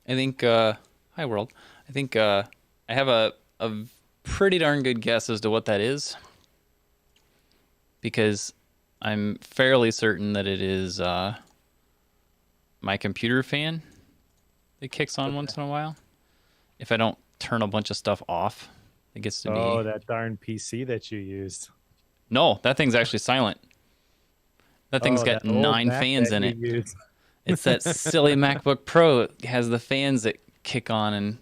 I think, hi world. I think I have a pretty darn good guess as to what that is because I'm fairly certain that it is my computer fan that kicks on Okay. once in a while. If I don't turn a bunch of stuff off, it gets to Oh, be. that darn PC that you used. No, that thing's actually silent. That thing's Oh, that got old nine Mac fans that in you it. used. It's that silly MacBook Pro. It has the fans that kick on and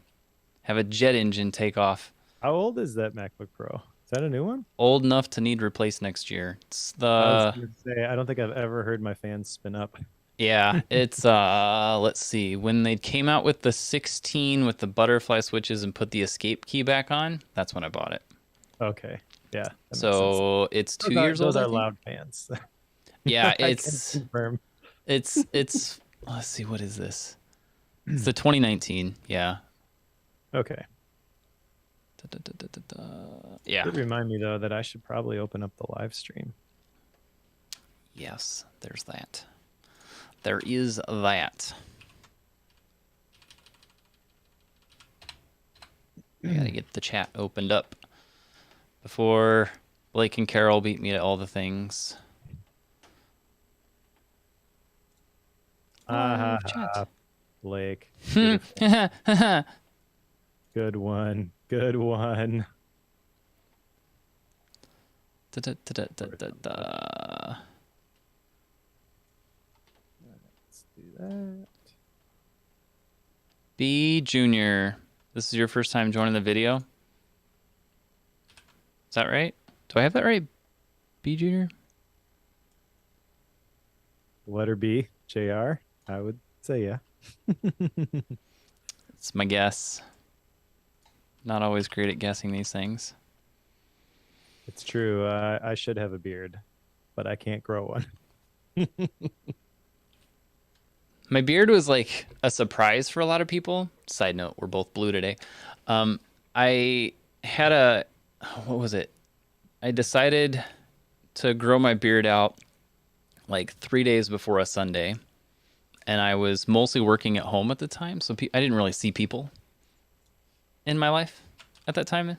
have a jet engine take off. How old is that MacBook Pro? Is that a new one? Old enough to need replaced next year. It's I was the gonna say, I don't think I've ever heard my fans spin up. yeah, it's let's see. When they came out with the 16 with the butterfly switches and put the escape key back on, that's when I bought it. Okay. Yeah, that makes sense. So it's Those 2 are years those old, I are think. loud fans. Yeah, I can it's confirm. it's it's let's see, what is this? It's the 2019. Yeah. Okay. Da, da, da, da, da, da. Yeah. Did remind me though that I should probably open up the live stream. Yes, there's that. There is that. I gotta get the chat opened up before Blake and Carol beat me to all the things. Ah, Live chat. Blake. Hmm. Beautiful. Good one. Good one. Da, da, da, da, da, da. Let's do that. B Junior, this is your first time joining the video. Is that right? Do I have that right? B Junior? Letter B, JR. I would say yeah. It's my guess. Not always great at guessing these things. It's true. I should have a beard, but I can't grow one. My beard was like a surprise for a lot of people. Side note, we're both blue today. I had a, what was it? I decided to grow my beard out like 3 days before a Sunday. And I was mostly working at home at the time. So I didn't really see people in my life at that time.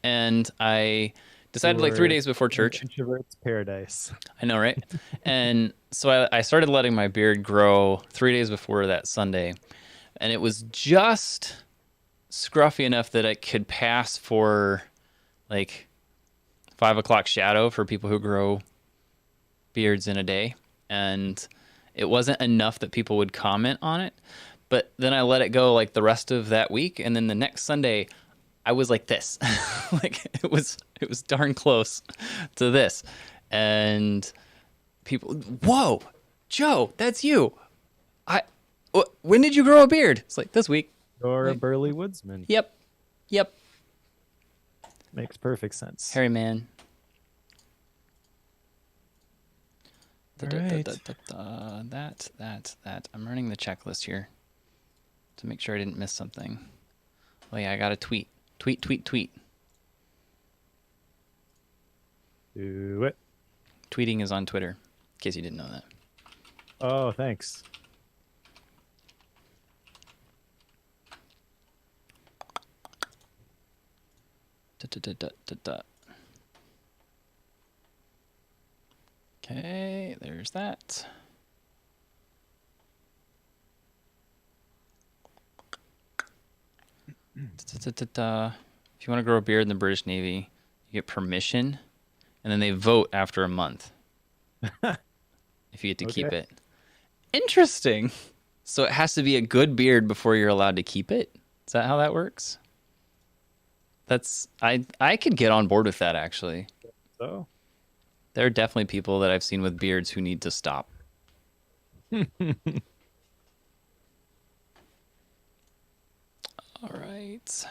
And I You decided like three were days before in church. introvert's paradise. I know, right? And so I started letting my beard grow 3 days before that Sunday. And it was just scruffy enough that it could pass for like 5 o'clock shadow for people who grow beards in a day. And it wasn't enough that people would comment on it. But then I let it go like the rest of that week. And then the next Sunday, I was like this. Like it was darn close to this. And people, whoa, Joe, that's you. I when did you grow a beard? It's like this week. You're a Like, burly woodsman. yep. Yep. Makes perfect sense. Hairy man. All right. That. I'm running the checklist here to make sure I didn't miss something. Oh yeah, I got a tweet. Tweet. Do it. Tweeting is on Twitter, in case you didn't know that. Oh, thanks. Okay, there's that. If you want to grow a beard in the British Navy, you get permission, and then they vote after a month if you get to keep Okay. it. Interesting. So it has to be a good beard before you're allowed to keep it? Is that how that works? That's I could get on board with that actually. So, There are definitely people that I've seen with beards who need to stop. All right.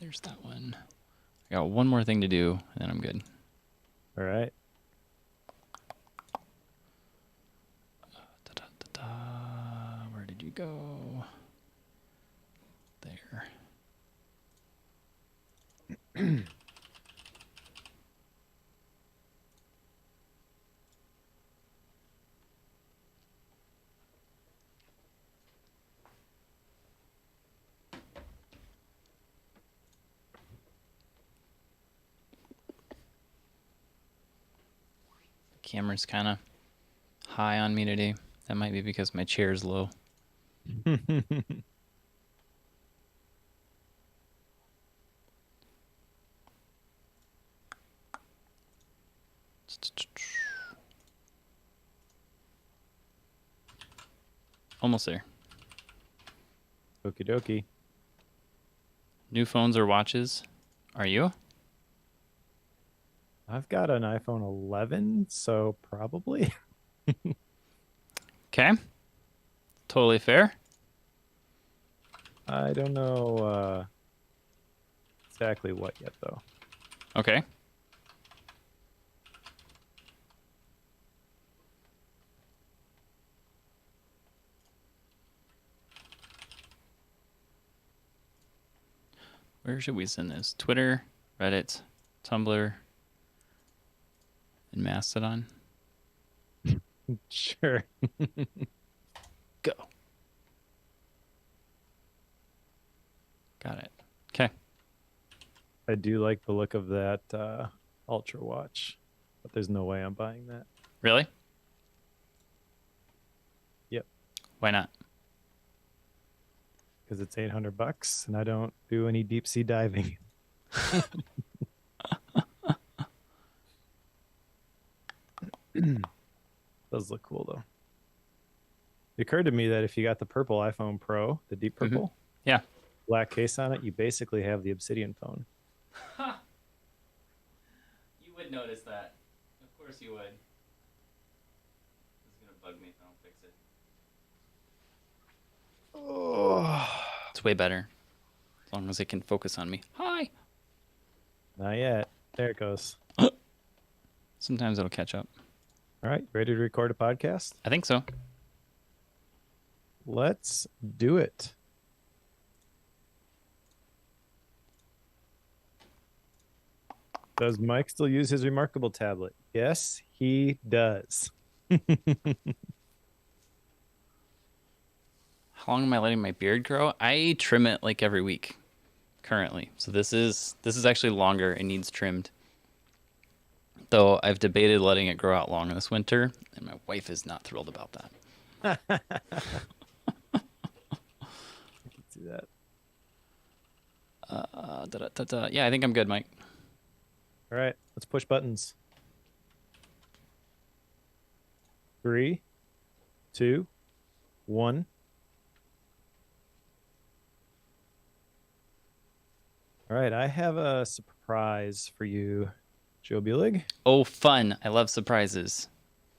There's that one. I got one more thing to do, and then I'm good. all right. Where did you go? There. Camera's kind of high on me today. That might be because my chair's low. Almost there. Okie dokie. New phones or watches? Are you? I've got an iPhone 11, so probably. Okay. Totally fair. I don't know exactly what yet, though. Okay. Where should we send this? Twitter, Reddit, Tumblr, and Mastodon? Sure. Go. Got it. Okay. I do like the look of that Ultra watch, but there's no way I'm buying that. Really? Yep. Why not? Because it's $800 and I don't do any deep sea diving. Does look cool though. It occurred to me that if you got the purple iPhone Pro, the deep purple, Yeah. black case on it, you basically have the Obsidian phone. You would notice that. Of course you would. This is going to bug me if I don't fix it. Oh, It's way better. As long as it can focus on me. Hi. not yet. There it goes. Sometimes it'll catch up. All right, ready to record a podcast? I think so. Let's do it. Does Mike still use his remarkable tablet? Yes, he does. How long am I letting my beard grow? I trim it like every week currently. So this is actually longer. It needs trimmed. Though I've debated letting it grow out long this winter, and my wife is not thrilled about that. I can see that. Yeah, I think I'm good, Mike. All right, let's push buttons. 3, 2, 1. All right, I have a surprise for you, Joe Bulig. Oh, fun. I love surprises.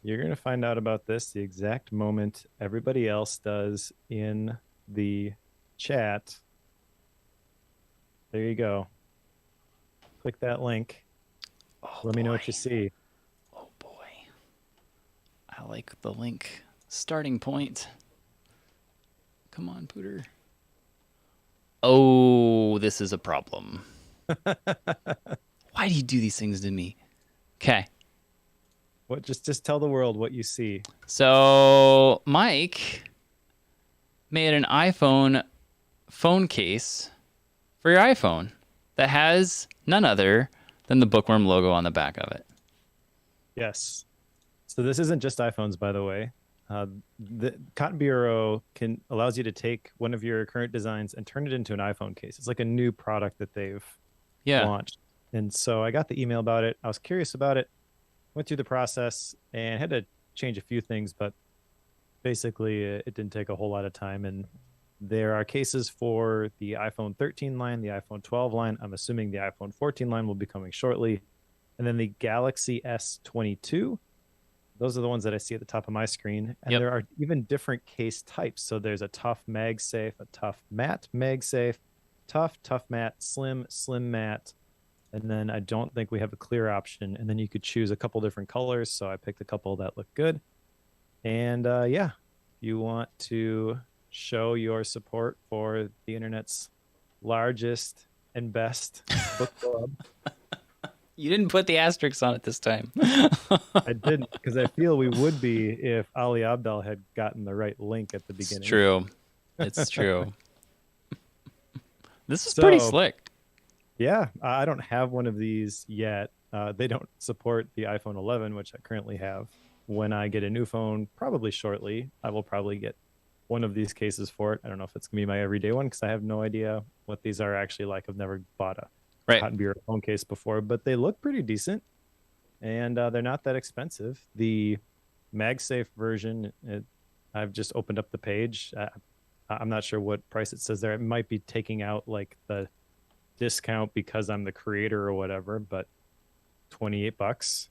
You're going to find out about this the exact moment everybody else does in the chat. There you go. Click that link. Oh, Let me know boy. what you see. Oh, boy. I like the link. Starting point. Come on, Pooter. Oh, this is a problem. Why do you do these things to me? Okay. What? Just tell the world what you see. So Mike made an iPhone phone case for your iPhone that has none other than the Bookworm logo on the back of it. Yes. So this isn't just iPhones, by the way. The Cotton Bureau allows you to take one of your current designs and turn it into an iPhone case. It's like a new product that they've launched. And so I got the email about it. I was curious about it, went through the process, and had to change a few things, but basically it didn't take a whole lot of time. And there are cases for the iPhone 13 line, the iPhone 12 line. I'm assuming the iPhone 14 line will be coming shortly. And then the Galaxy S22. Those are the ones that I see at the top of my screen. And there are even different case types. So there's a tough MagSafe, a tough matte MagSafe, tough matte, slim matte. And then I don't think we have a clear option. And then you could choose a couple different colors. So I picked a couple that look good. And yeah, if you want to show your support for the internet's largest and best book club. You didn't put the asterisks on it this time. I didn't, because I feel we would be if Ali Abdal had gotten the right link at the beginning. It's true. It's true. This is pretty slick. Yeah, I don't have one of these yet. They don't support the iPhone 11, which I currently have. When I get a new phone, probably shortly, I will probably get one of these cases for it. I don't know if it's gonna be my everyday one because I have no idea what these are actually like. I've never bought a Right. Cotton Bureau phone case before, but they look pretty decent, and they're not that expensive. The MagSafe version, I've just opened up the page. I'm not sure what price it says there. It might be taking out like the discount because I'm the creator or whatever, but $28.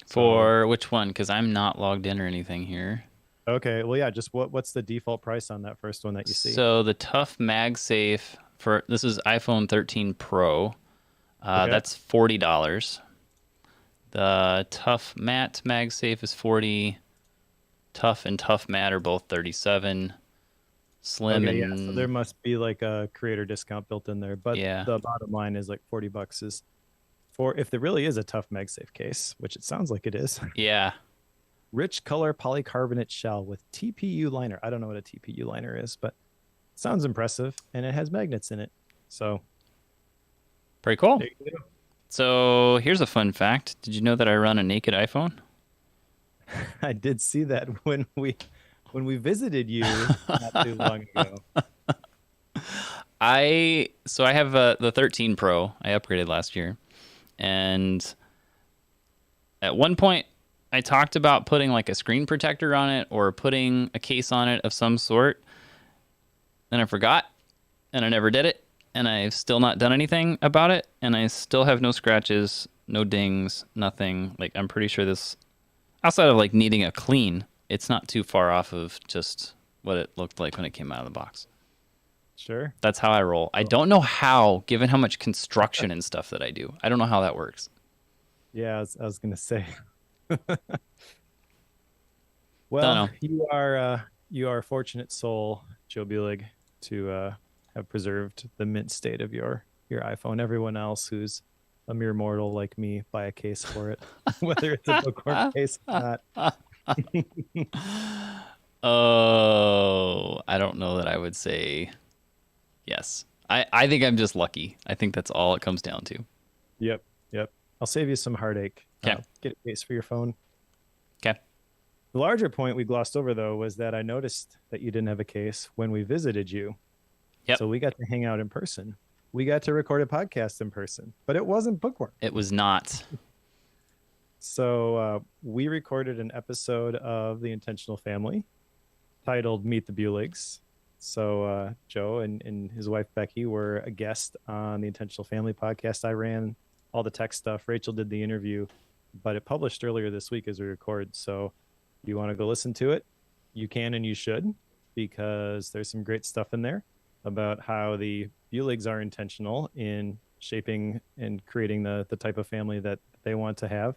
For which one? Because I'm not logged in or anything here. Okay, well, yeah, just what's the default price on that first one that you see? So the Tough MagSafe for this is iPhone 13 Pro. Okay. That's $40. The Tough Matte MagSafe is 40. Tough and Tough Matte are both 37. Slim Okay, and yeah, so there must be like a creator discount built in there, but yeah. the bottom line is like $40 is for if there really is a Tough MagSafe case, which it sounds like it is. Yeah. Rich color polycarbonate shell with TPU liner. I don't know what a TPU liner is, but it sounds impressive, and it has magnets in it. So Pretty cool. there you go. So here's a fun fact. Did you know that I run a naked iPhone? I did see that when we visited you not too long ago. I have the 13 Pro. I upgraded last year, and at one point I talked about putting like a screen protector on it or putting a case on it of some sort. Then I forgot, and I never did it, and I've still not done anything about it, and I still have no scratches, no dings, nothing. Like I'm pretty sure this, outside of like needing a clean, it's not too far off of just what it looked like when it came out of the box. Sure. That's how I roll. I don't know how, given how much construction and stuff that I do. I don't know how that works. Yeah, I was gonna say. Don't Well, know. you are a fortunate soul, Joe Bulig, to have preserved the mint state of your iPhone. Everyone else who's a mere mortal like me buy a case for it, whether it's a Bookworm case or not. Oh, I don't know that I would say yes. I think I'm just lucky. I think that's all it comes down to. Yep, yep. I'll save you some heartache. Okay. Get a case for your phone. Okay. The larger point we glossed over, though, was that I noticed that you didn't have a case when we visited you. Yep. So we got to hang out in person. We got to record a podcast in person, but it wasn't Bookworm. It was not. So we recorded an episode of The Intentional Family titled Meet the Buligs. So Joe and his wife Becky were a guest on The Intentional Family podcast. I ran all the tech stuff. Rachel did the interview, but it published earlier this week as we record. So if you want to go listen to it, you can and you should, because there's some great stuff in there about how the Buligs are intentional in shaping and creating the type of family that they want to have.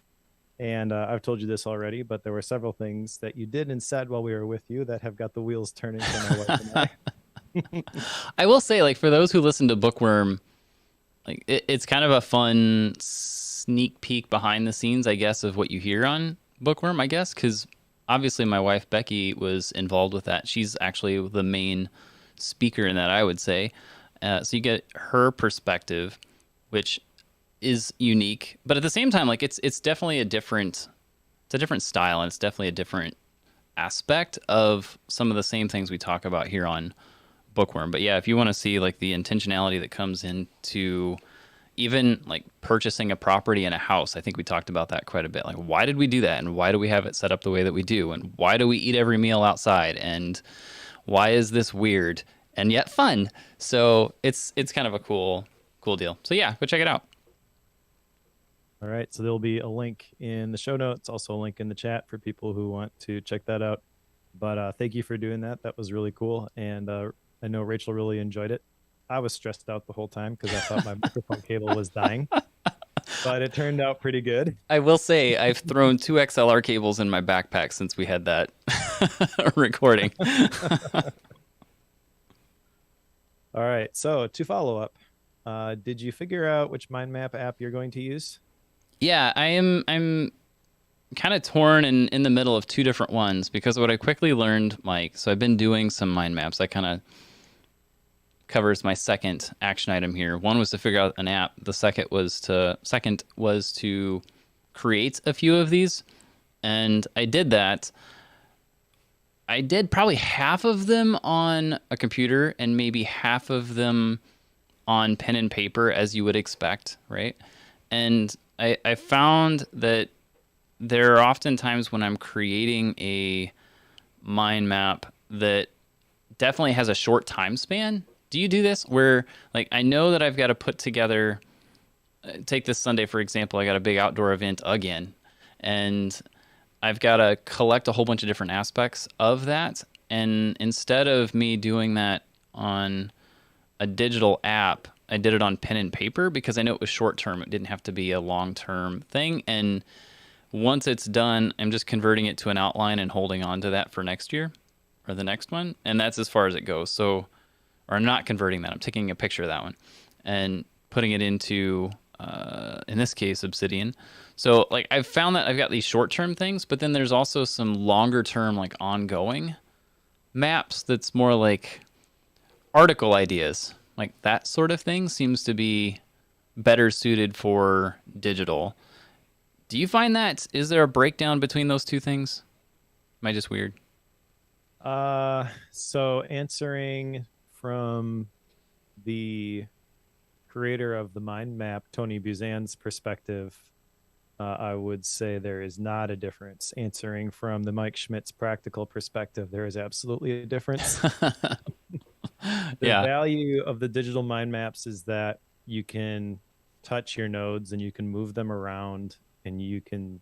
And I've told you this already, but there were several things that you did and said while we were with you that have got the wheels turning for my wife and I. I will say, like, for those who listen to Bookworm, like it's kind of a fun sneak peek behind the scenes, I guess, of what you hear on Bookworm, I guess, because obviously my wife Becky was involved with that. She's actually the main speaker in that, I would say. So you get her perspective, which is unique, but at the same time, like it's definitely a different style, and it's definitely a different aspect of some of the same things we talk about here on Bookworm. But yeah, if you want to see like the intentionality that comes into even like purchasing a property and a house, I think we talked about that quite a bit. Like, why did we do that, and why do we have it set up the way that we do, and why do we eat every meal outside, and why is this weird and yet fun? So it's kind of a cool deal. So yeah, go check it out. All right. So there'll be a link in the show notes, also a link in the chat for people who want to check that out. But thank you for doing that. That was really cool. And I know Rachel really enjoyed it. I was stressed out the whole time because I thought my microphone cable was dying. But it turned out pretty good. I will say I've thrown 2 XLR cables in my backpack since we had that recording. All right. So to follow up, did you figure out which mind map app you're going to use? Yeah, I'm kind of torn in the middle of 2 different ones, because what I quickly learned, Mike, so I've been doing some mind maps. I kind of covers my second action item here. One was to figure out an app. The second was to create a few of these, and I did that. I did probably half of them on a computer and maybe half of them on pen and paper, as you would expect, right? And I found that there are often times when I'm creating a mind map that definitely has a short time span. Do you do this where, like, I know that I've got to put together, take this Sunday, for example, I got a big outdoor event again, and I've got to collect a whole bunch of different aspects of that. And instead of me doing that on a digital app, I did it on pen and paper because I know it was short term. It didn't have to be a long term thing. And once it's done, I'm just converting it to an outline and holding on to that for next year or the next one. And that's as far as it goes. So, or I'm not converting that. I'm taking a picture of that one and putting it into, in this case, Obsidian. So, like, I've found that I've got these short-term things, but then there's also some longer-term, like, ongoing maps that's more like article ideas. Like, that sort of thing seems to be better suited for digital. Do you find that? Is there a breakdown between those two things? Am I just weird? So answering from the creator of the mind map, Tony Buzan's perspective, I would say there is not a difference. Answering from the Mike Schmidt's practical perspective, there is absolutely a difference. The Yeah. value of the digital mind maps is that you can touch your nodes and you can move them around and and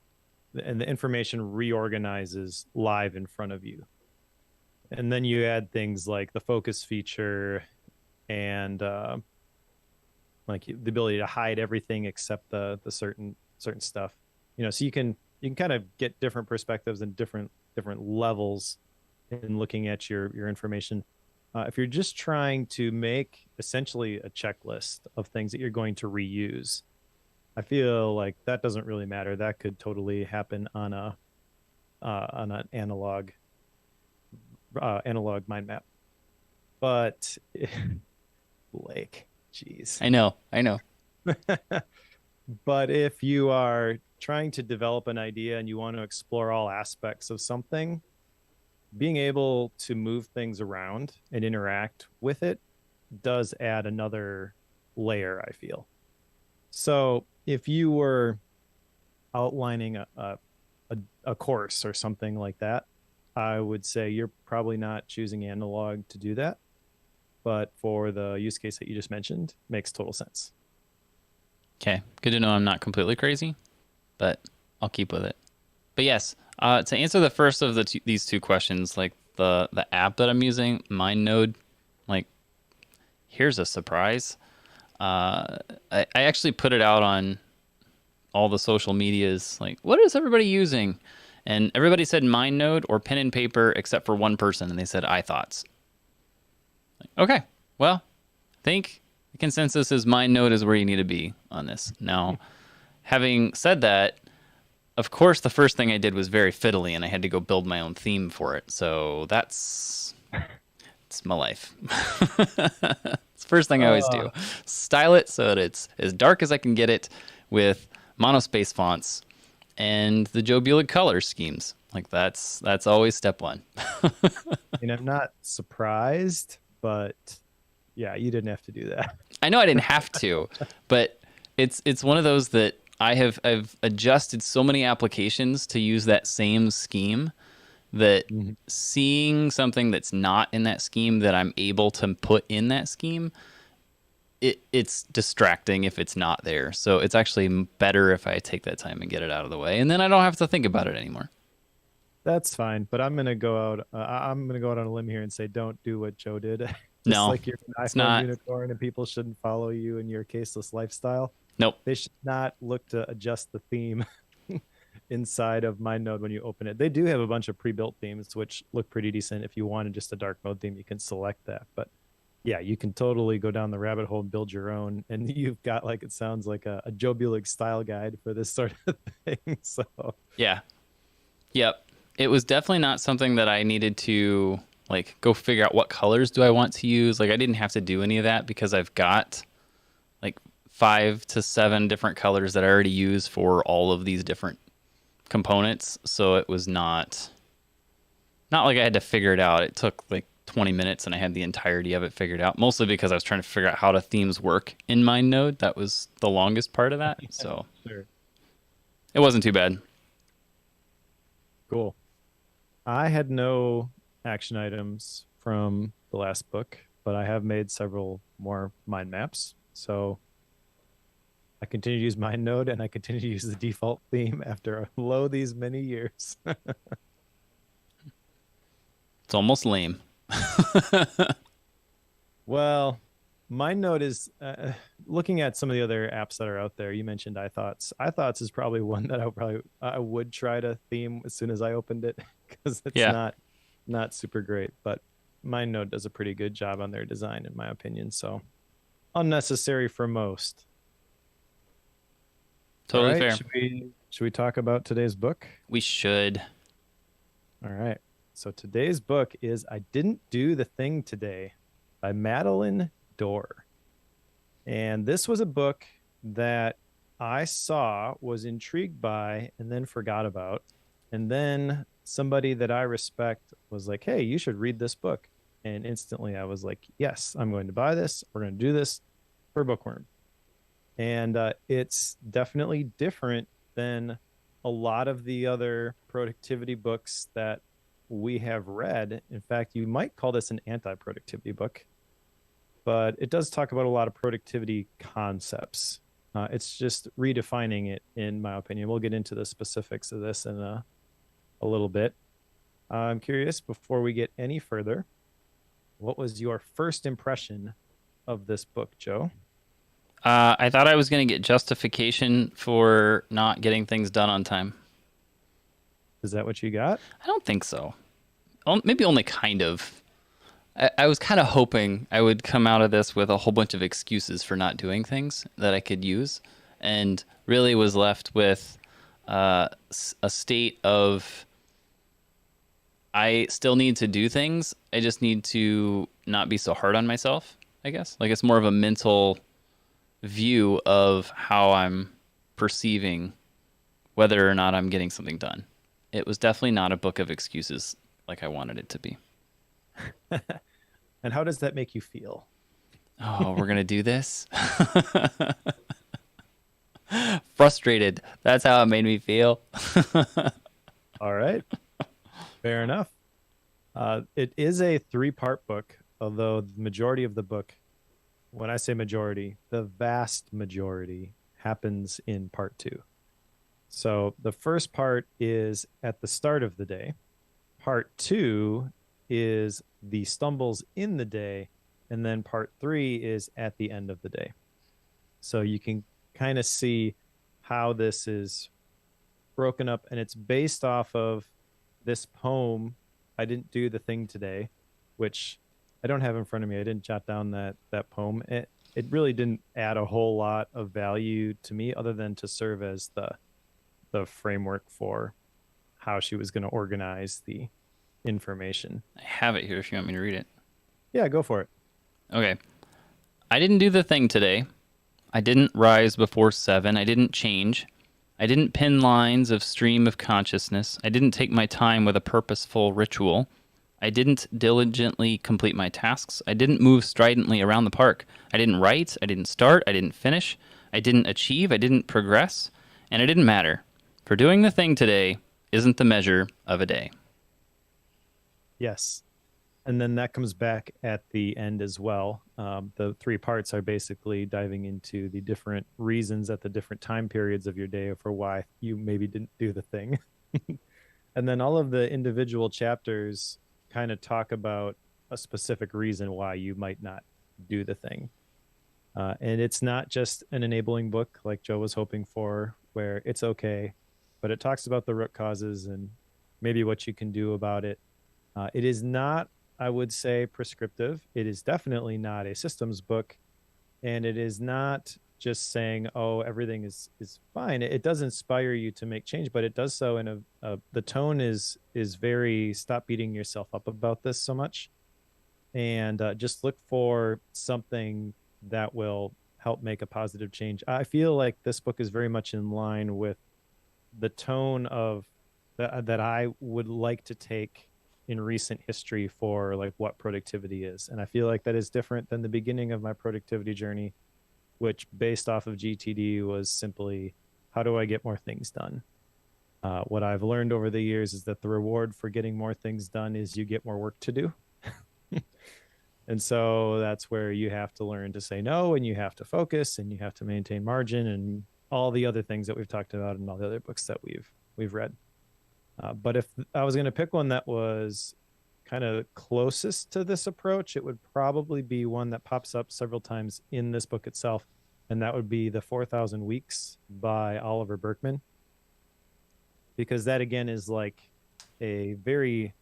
the information reorganizes live in front of you. And then you add things like the focus feature and like the ability to hide everything except the certain stuff. So you can kind of get different perspectives and different levels in looking at your information. If you're just trying to make essentially a checklist of things that you're going to reuse, I feel like that doesn't really matter. That could totally happen on an analog mind map. But Blake, jeez. I know. But if you are trying to develop an idea and you want to explore all aspects of something, being able to move things around and interact with it does add another layer, I feel. So if you were outlining a course or something like that, I would say you're probably not choosing analog to do that. But for the use case that you just mentioned, makes total sense. Okay, good to know I'm not completely crazy, but I'll keep with it. But yes, to answer the first of these two questions, like the app that I'm using, MindNode, like, here's a surprise. I actually put it out on all the social medias, like, what is everybody using? And everybody said MindNode or pen and paper except for one person, and they said iThoughts. Like, okay, well, I think the consensus is MindNode is where you need to be on this. Now, having said that, of course, the first thing I did was very fiddly, and I had to go build my own theme for it. So it's my life. It's the first thing I always do. Style it so that it's as dark as I can get it with monospace fonts and the Joe Bulick color schemes. Like, that's always step one. I'm not surprised, but yeah, you didn't have to do that. I know I didn't have to, but it's one of those that I've adjusted so many applications to use that same scheme that seeing something that's not in that scheme that I'm able to put in that scheme, it's distracting if it's not there. So it's actually better if I take that time and get it out of the way, and then I don't have to think about it anymore. That's fine, but I'm gonna go out. I'm gonna go out on a limb here and say, don't do what Joe did. Just No, like you're an it's iPhone not. unicorn, and people shouldn't follow you in your caseless lifestyle. Nope. They should not look to adjust the theme inside of MindNode when you open it. They do have a bunch of pre-built themes which look pretty decent. If you wanted just a dark mode theme, you can select that. But yeah, you can totally go down the rabbit hole and build your own. And you've got, like, it sounds like a Joe Bulick style guide for this sort of thing. So yeah, yep. It was definitely not something that I needed to like go figure out what colors do I want to use. Like I didn't have to do any of that because I've got like 5 to 7 different colors that I already use for all of these different components. So it was not like I had to figure it out. It took like 20 minutes and I had the entirety of it figured out, mostly because I was trying to figure out how the themes work in MindNode. That was the longest part of that. So Sure. it wasn't too bad. Cool. I had no action items from the last book, but I have made several more mind maps. So I continue to use MindNode and I continue to use the default theme after these many years. It's almost lame. Well, MindNode is looking at some of the other apps that are out there. You mentioned iThoughts. iThoughts is probably one that I would try to theme as soon as I opened it because it's Yeah, not super great, but MindNode does a pretty good job on their design in my opinion. So unnecessary for most. All totally right, fair. should we talk about today's book? We should. All right. So today's book is I Didn't Do the Thing Today by Madeleine Dore. And this was a book that I saw, was intrigued by, and then forgot about. And then somebody that I respect was like, hey, you should read this book. And instantly I was like, yes, I'm going to buy this. We're going to do this for Bookworm. And it's definitely different than a lot of the other productivity books that we have read. In fact, you might call this an anti-productivity book, but it does talk about a lot of productivity concepts. It's just redefining it, in my opinion. We'll get into the specifics of this in a little bit. I'm curious, before we get any further, what was your first impression of this book, Joe? I thought I was going to get justification for not getting things done on time. Is that what you got? I don't think so. Maybe only kind of. I was kind of hoping I would come out of this with a whole bunch of excuses for not doing things that I could use, and really was left with a state of I still need to do things. I just need to not be so hard on myself, I guess. Like it's more of a mental view of how I'm perceiving whether or not I'm getting something done. It was definitely not a book of excuses like I wanted it to be. And how does that make you feel? Oh, we're going to do this? Frustrated. That's how it made me feel. All right. Fair enough. It is a three-part book, although the majority of the book, when I say majority, the vast majority happens in part two. So the first part is at the start of the day. Part two is the stumbles in the day. And then part three is at the end of the day. So you can kind of see how this is broken up. And it's based off of this poem, I Didn't Do the Thing Today, which I don't have in front of me. I didn't jot down that poem. It really didn't add a whole lot of value to me other than to serve as the framework for how she was going to organize the information. I have it here if you want me to read it. Yeah, go for it. Okay. I didn't do the thing today. I didn't rise before 7. I didn't change. I didn't pin lines of stream of consciousness. I didn't take my time with a purposeful ritual. I didn't diligently complete my tasks. I didn't move stridently around the park. I didn't write. I didn't start. I didn't finish. I didn't achieve. I didn't progress. And it didn't matter. For doing the thing today isn't the measure of a day. Yes. And then that comes back at the end as well. The three parts are basically diving into the different reasons at the different time periods of your day for why you maybe didn't do the thing. And then all of the individual chapters kind of talk about a specific reason why you might not do the thing. And it's not just an enabling book like Joe was hoping for, where it's okay, but it talks about the root causes and maybe what you can do about it. It is not, I would say, prescriptive. It is definitely not a systems book, and it is not just saying, "Oh, everything is fine." It does inspire you to make change, but it does so in the tone is very stop beating yourself up about this so much, and just look for something that will help make a positive change. I feel like this book is very much in line with the tone of that I would like to take in recent history for like what productivity is. And I feel like that is different than the beginning of my productivity journey, which based off of GTD was simply how do I get more things done? What I've learned over the years is that the reward for getting more things done is you get more work to do. And so that's where you have to learn to say no, and you have to focus, and you have to maintain margin, and all the other things that we've talked about in all the other books that we've read. But if I was going to pick one that was kind of closest to this approach, it would probably be one that pops up several times in this book itself, and that would be The 4,000 Weeks by Oliver Burkeman, because that again is like a very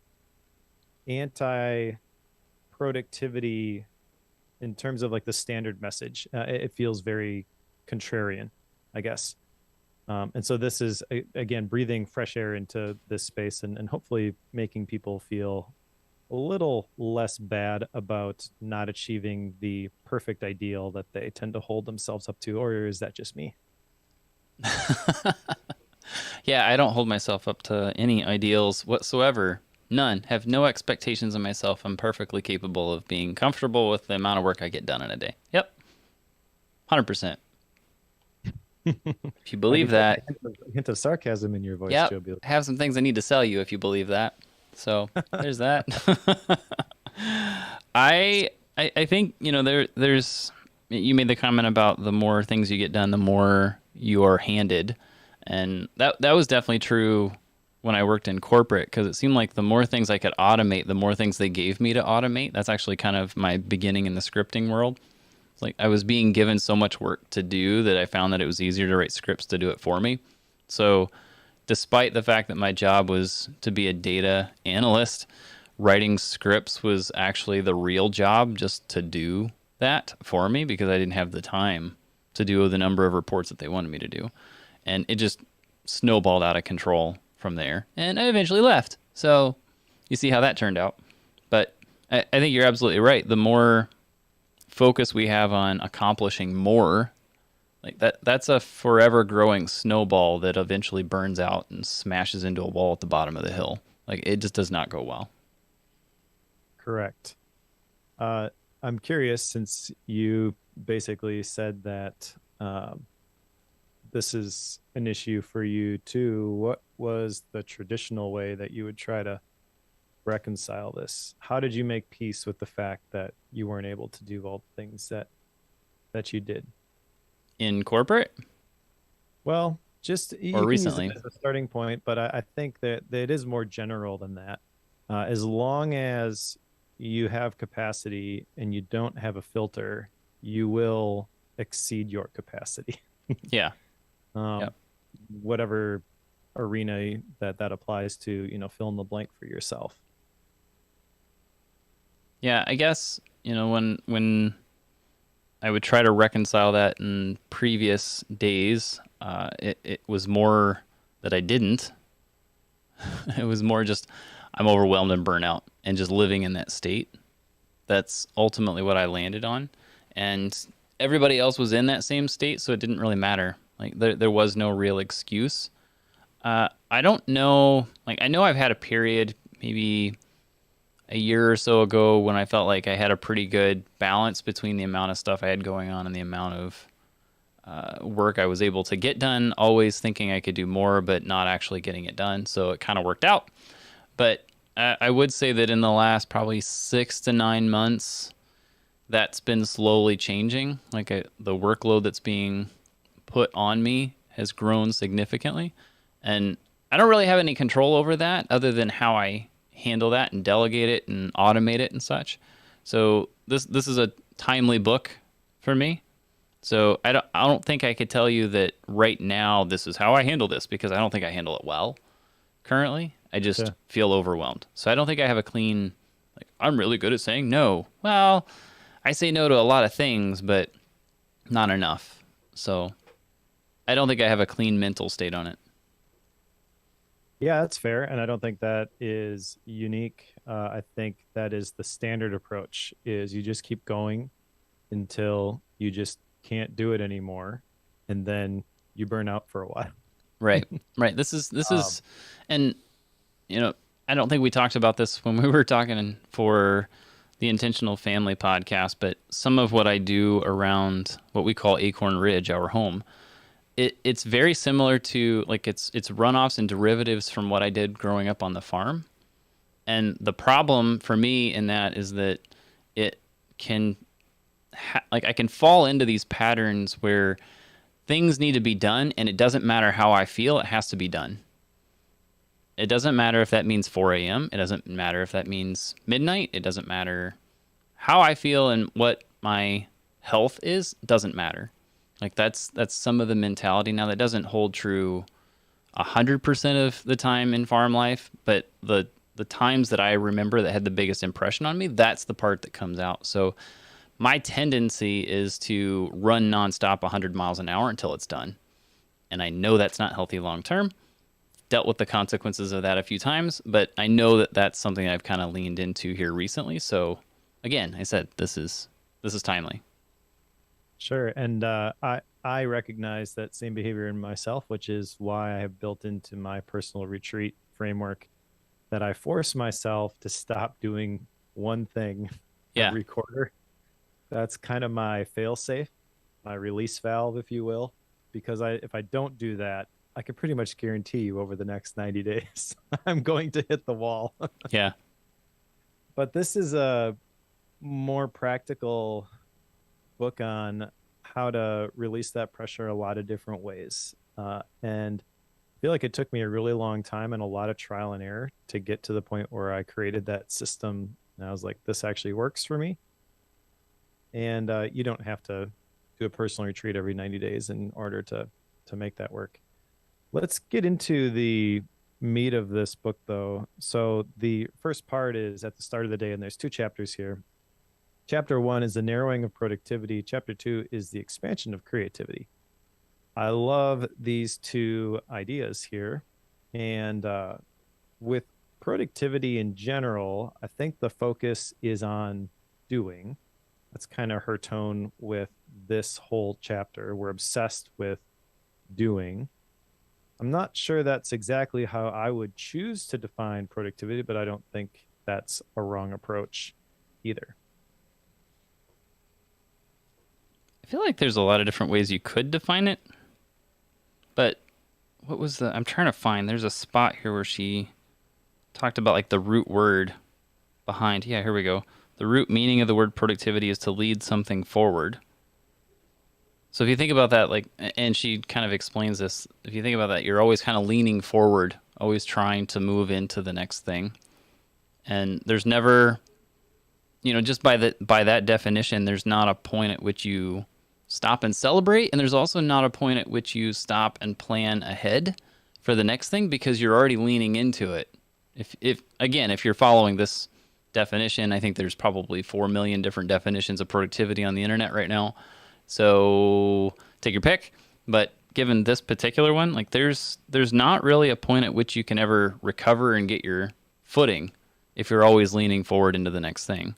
anti productivity in terms of like the standard message. It feels very contrarian, I guess. And so this is again breathing fresh air into this space, and hopefully making people feel a little less bad about not achieving the perfect ideal that they tend to hold themselves up to. Or is that just me? Yeah, I don't hold myself up to any ideals whatsoever. None. Have no expectations of myself. I'm perfectly capable of being comfortable with the amount of work I get done in a day. Yep. 100%. If you believe that, a hint of sarcasm in your voice, yep, Joe. have some things I need to sell you if you believe that. So there's that. I think, there's you made the comment about the more things you get done, the more you are handed. And that was definitely true when I worked in corporate, because it seemed like the more things I could automate, the more things they gave me to automate. That's actually kind of my beginning in the scripting world. It's like I was being given so much work to do that I found that it was easier to write scripts to do it for me. So despite the fact that my job was to be a data analyst, writing scripts was actually the real job, just to do that for me, because I didn't have the time to do the number of reports that they wanted me to do. And it just snowballed out of control from there. And I eventually left. So you see how that turned out. But I think you're absolutely right. The more focus we have on accomplishing more, like that's a forever growing snowball that eventually burns out and smashes into a wall at the bottom of the hill. Like it just does not go well. Correct. I'm curious, since you basically said that this is an issue for you too, what was the traditional way that you would try to reconcile this? How did you make peace with the fact that you weren't able to do all the things that you did? In corporate? Well, just you Or can recently? use it as a starting point, but I think that it is more general than that. As long as you have capacity and you don't have a filter, you will exceed your capacity. Yeah. Yep. Whatever arena that applies to, fill in the blank for yourself. Yeah, I guess, when I would try to reconcile that in previous days, it was more that I didn't. It was more just I'm overwhelmed and burnout and just living in that state. That's ultimately what I landed on. And everybody else was in that same state, so it didn't really matter. Like there was no real excuse. I don't know. Like I know I've had a period, maybe a year or so ago, when I felt like I had a pretty good balance between the amount of stuff I had going on and the amount of work I was able to get done, always thinking I could do more, but not actually getting it done. So it kind of worked out. But I would say that in the last probably 6 to 9 months, that's been slowly changing. Like the workload that's being put on me has grown significantly. And I don't really have any control over that other than how I handle that and delegate it and automate it and such. So this is a timely book for me. So I don't think I could tell you that right now this is how I handle this, because I don't think I handle it well currently. I just feel overwhelmed. So I don't think I have a clean, like, I'm really good at saying no. Well, I say no to a lot of things, but not enough. So I don't think I have a clean mental state on it. Yeah, that's fair. And I don't think that is unique. I think that is the standard approach is you just keep going until you just can't do it anymore. And then you burn out for a while. Right. Right. This Um, is, and you know, I don't think we talked about this when we were talking for the Intentional Family podcast, but some of what I do around what we call Acorn Ridge, our home, it's very similar to like it's runoffs and derivatives from what I did growing up on the farm. And the problem for me in that is that it can like I can fall into these patterns where things need to be done and it doesn't matter how I feel, it has to be done. It doesn't matter if that means 4 a.m. It doesn't matter if that means midnight. It doesn't matter how I feel and what my health is. Doesn't matter. Like that's some of the mentality now that doesn't hold true 100% of the time in farm life, but the times that I remember that had the biggest impression on me, that's the part that comes out. So my tendency is to run nonstop 100 miles an hour until it's done. And I know that's not healthy long term. Dealt with the consequences of that a few times, but I know that that's something I've kind of leaned into here recently. So again, I said this is timely. sure. And I recognize that same behavior in myself, which is why I have built into my personal retreat framework that I force myself to stop doing one thing Yeah. every quarter. That's kind of my fail safe, my release valve, if you will, because if I don't do that, I can pretty much guarantee you over the next 90 days, I'm going to hit the wall. Yeah. But this is a more practical book on how to release that pressure a lot of different ways. And I feel like it took me a really long time and a lot of trial and error to get to the point where I created that system. And I was like, this actually works for me. And you don't have to do a personal retreat every 90 days in order to make that work. Let's get into the meat of this book, though. So the first part is at the start of the day, and there's two chapters here. Chapter 1 is the narrowing of productivity. Chapter 2 is the expansion of creativity. I love these two ideas here. And with productivity in general, I think the focus is on doing. That's kind of her tone with this whole chapter. We're obsessed with doing. I'm not sure that's exactly how I would choose to define productivity, but I don't think that's a wrong approach either. I feel like there's a lot of different ways you could define it, but what was the? I'm trying to find. There's a spot here where she talked about like the root word behind. Yeah, here we go. The root meaning of the word productivity is to lead something forward. So if you think about that, like, and she kind of explains this, if you think about that, you're always kind of leaning forward, always trying to move into the next thing. And there's never, just by that definition, there's not a point at which you stop and celebrate, and there's also not a point at which you stop and plan ahead for the next thing because you're already leaning into it. If you're following this definition, I think there's probably 4 million different definitions of productivity on the internet right now. So take your pick. But given this particular one, like there's not really a point at which you can ever recover and get your footing if you're always leaning forward into the next thing.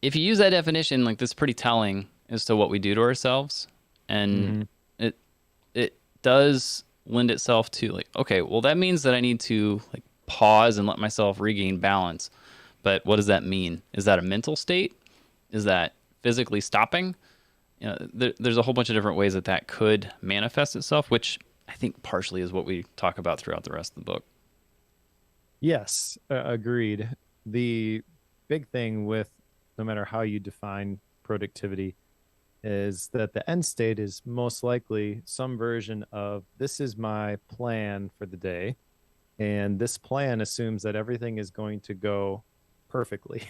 If you use that definition, like this is pretty telling as to what we do to ourselves. And Mm-hmm. it does lend itself to like, okay, well that means that I need to like pause and let myself regain balance. But what does that mean? Is that a mental state? Is that physically stopping? There's a whole bunch of different ways that could manifest itself, which I think partially is what we talk about throughout the rest of the book. Yes, agreed. The big thing with no matter how you define productivity is that the end state is most likely some version of this is my plan for the day. And this plan assumes that everything is going to go perfectly.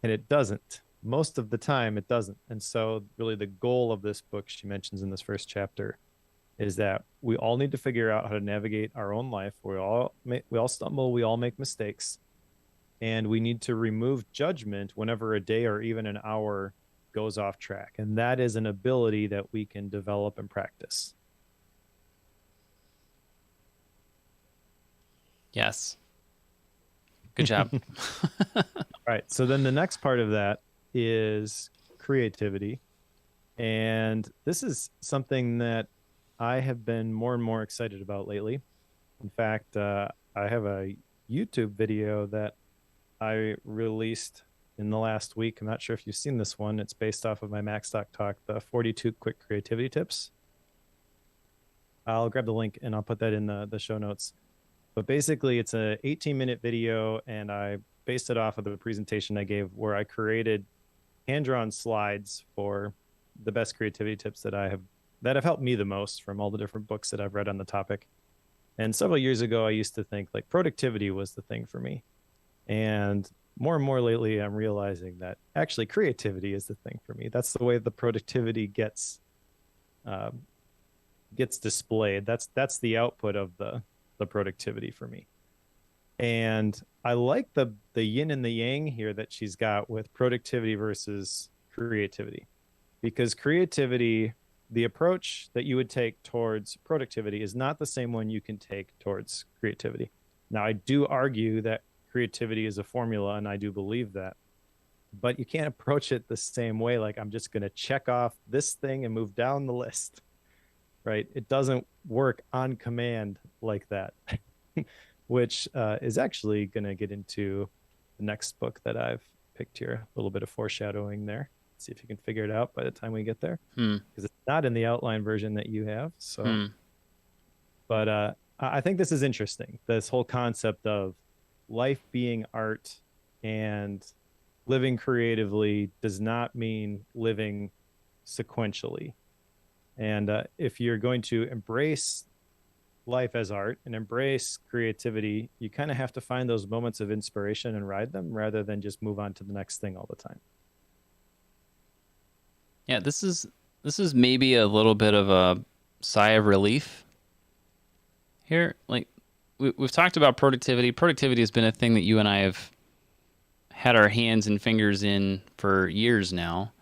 And it doesn't. Most of the time, it doesn't. And so, really, the goal of this book, she mentions in this first chapter, is that we all need to figure out how to navigate our own life. We all stumble, we all make mistakes, and we need to remove judgment whenever a day or even an hour goes off track. And that is an ability that we can develop and practice. Yes. Good job. All right. So then the next part of that is creativity. And this is something that I have been more and more excited about lately. In fact, I have a YouTube video that I released in the last week. I'm not sure if you've seen this one. It's based off of my Macstock talk, the 42 quick creativity tips. I'll grab the link and I'll put that in the show notes. But basically, it's a 18-minute video, and I based it off of the presentation I gave where I created hand-drawn slides for the best creativity tips that have helped me the most from all the different books that I've read on the topic. And several years ago, I used to think like productivity was the thing for me. And more lately, I'm realizing that actually creativity is the thing for me. That's the way the productivity gets displayed. That's the output of the productivity for me. And I like the yin and the yang here that she's got with productivity versus creativity, because creativity, the approach that you would take towards productivity is not the same one you can take towards creativity. Now, I do argue that creativity is a formula, and I do believe that, but you can't approach it the same way. Like, I'm just going to check off this thing and move down the list, right? It doesn't work on command like that, which is actually going to get into the next book that I've picked here. A little bit of foreshadowing there. See if you can figure it out by the time we get there, because it's not in the outline version that you have. So, but I think this is interesting. This whole concept of life being art and living creatively does not mean living sequentially. And if you're going to embrace life as art and embrace creativity, you kind of have to find those moments of inspiration and ride them rather than just move on to the next thing all the time. Yeah, this is maybe a little bit of a sigh of relief here. Like we've talked about productivity. Productivity has been a thing that you and I have had our hands and fingers in for years now,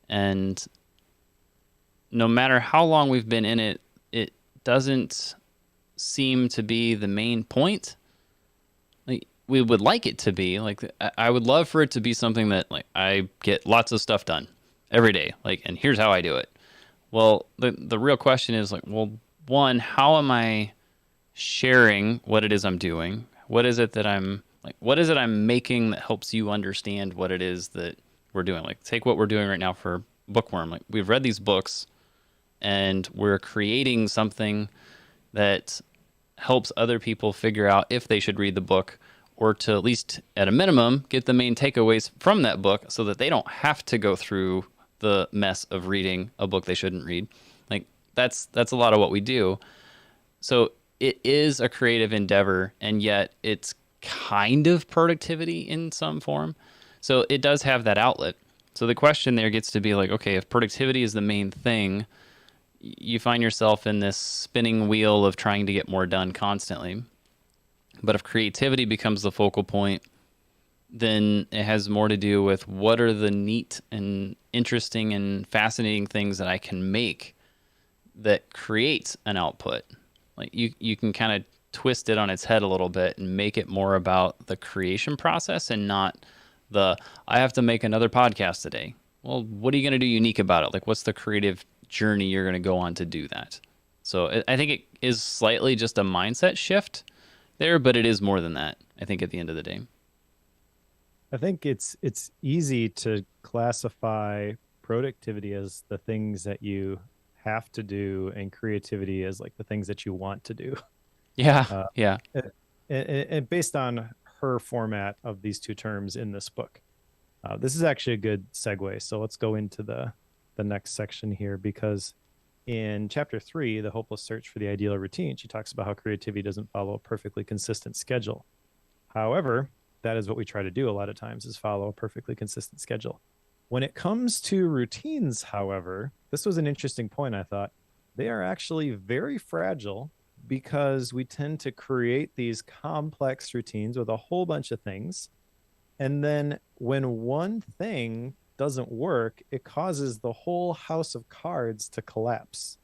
and no matter how long we've been in it, it doesn't seem to be the main point. Like we would like it to be. Like I would love for it to be something that like I get lots of stuff done every day. Like, and here's how I do it. Well, the real question is like, well, one, how am I sharing what it is I'm doing? What is it that I'm making that helps you understand what it is that we're doing? Like, take what we're doing right now for Bookworm. Like, we've read these books and we're creating something that helps other people figure out if they should read the book, or to at least at a minimum get the main takeaways from that book so that they don't have to go through the mess of reading a book they shouldn't read. Like that's a lot of what we do. So it is a creative endeavor, and yet it's kind of productivity in some form. So it does have that outlet. So the question there gets to be like, okay, if productivity is the main thing, you find yourself in this spinning wheel of trying to get more done constantly. But if creativity becomes the focal point, then it has more to do with what are the neat and interesting and fascinating things that I can make that creates an output. Like you can kind of twist it on its head a little bit and make it more about the creation process and not I have to make another podcast today. Well, what are you going to do unique about it? Like, what's the creative journey you're going to go on to do that? So I think it is slightly just a mindset shift there, but it is more than that, I think, at the end of the day. I think it's easy to classify productivity as the things that you have to do and creativity as like the things that you want to do. Yeah, yeah. And based on her format of these two terms in this book, this is actually a good segue. So let's go into the next section here, because in chapter 3, The Hopeless Search for the Ideal Routine, she talks about how creativity doesn't follow a perfectly consistent schedule. However, that is what we try to do a lot of times, is follow a perfectly consistent schedule. When it comes to routines, however, this was an interesting point, I thought. They are actually very fragile because we tend to create these complex routines with a whole bunch of things. And then when one thing doesn't work, it causes the whole house of cards to collapse.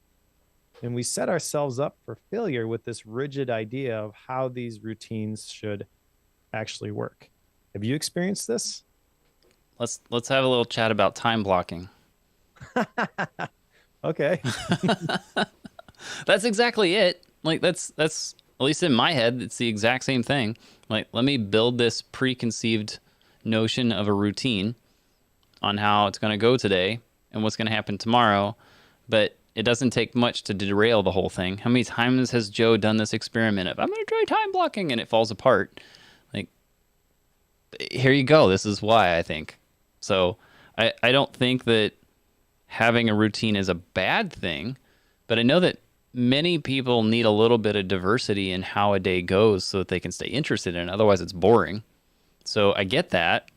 And we set ourselves up for failure with this rigid idea of how these routines should actually work. Have you experienced this? Let's have a little chat about time blocking. Okay. That's exactly it. Like that's at least in my head, it's the exact same thing. Like let me build this preconceived notion of a routine on how it's going to go today and what's going to happen tomorrow, but it doesn't take much to derail the whole thing. How many times has Joe done this experiment of I'm going to try time blocking and it falls apart? Like here you go. This is why I think. So I don't think that having a routine is a bad thing, but I know that many people need a little bit of diversity in how a day goes so that they can stay interested in it. Otherwise, it's boring. So I get that.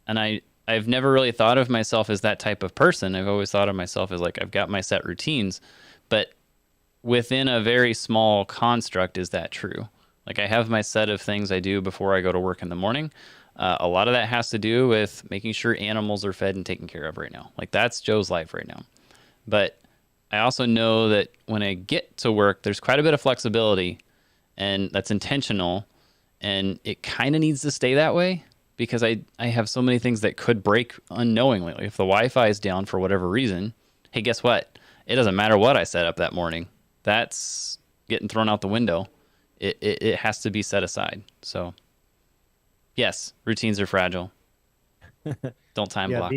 And I've never really thought of myself as that type of person. I've always thought of myself as like, I've got my set routines, but within a very small construct, is that true? Like I have my set of things I do before I go to work in the morning. A lot of that has to do with making sure animals are fed and taken care of right now. Like that's Joe's life right now. But I also know that when I get to work, there's quite a bit of flexibility and that's intentional. And it kind of needs to stay that way because I have so many things that could break unknowingly. Like if the Wi-Fi is down for whatever reason, hey, guess what? It doesn't matter what I set up that morning. That's getting thrown out the window. It has to be set aside. So yes, routines are fragile. Don't time block.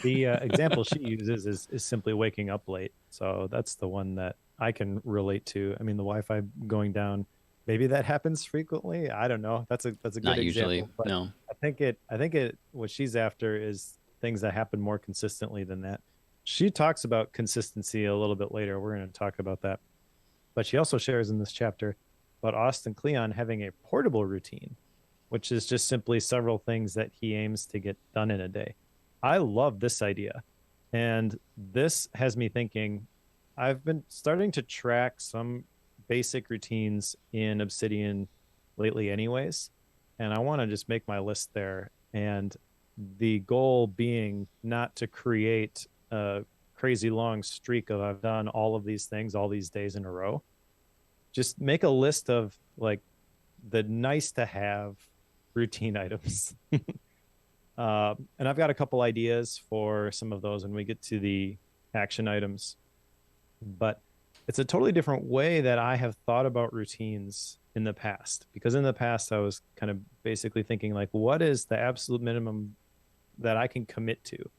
The example she uses is simply waking up late. So that's the one that I can relate to. I mean, the Wi-Fi going down, maybe that happens frequently. I don't know. That's a good Not example. usually, But no. I think it what she's after is things that happen more consistently than that. She talks about consistency a little bit later. We're going to talk about that. But she also shares in this chapter about Austin Kleon having a portable routine, which is just simply several things that he aims to get done in a day. I love this idea. And this has me thinking I've been starting to track some basic routines in Obsidian lately, anyways. And I want to just make my list there. And the goal being not to create a crazy long streak of I've done all of these things all these days in a row. Just make a list of like the nice to have routine items. And I've got a couple ideas for some of those when we get to the action items. But it's a totally different way that I have thought about routines in the past. Because in the past, I was kind of basically thinking, like, what is the absolute minimum that I can commit to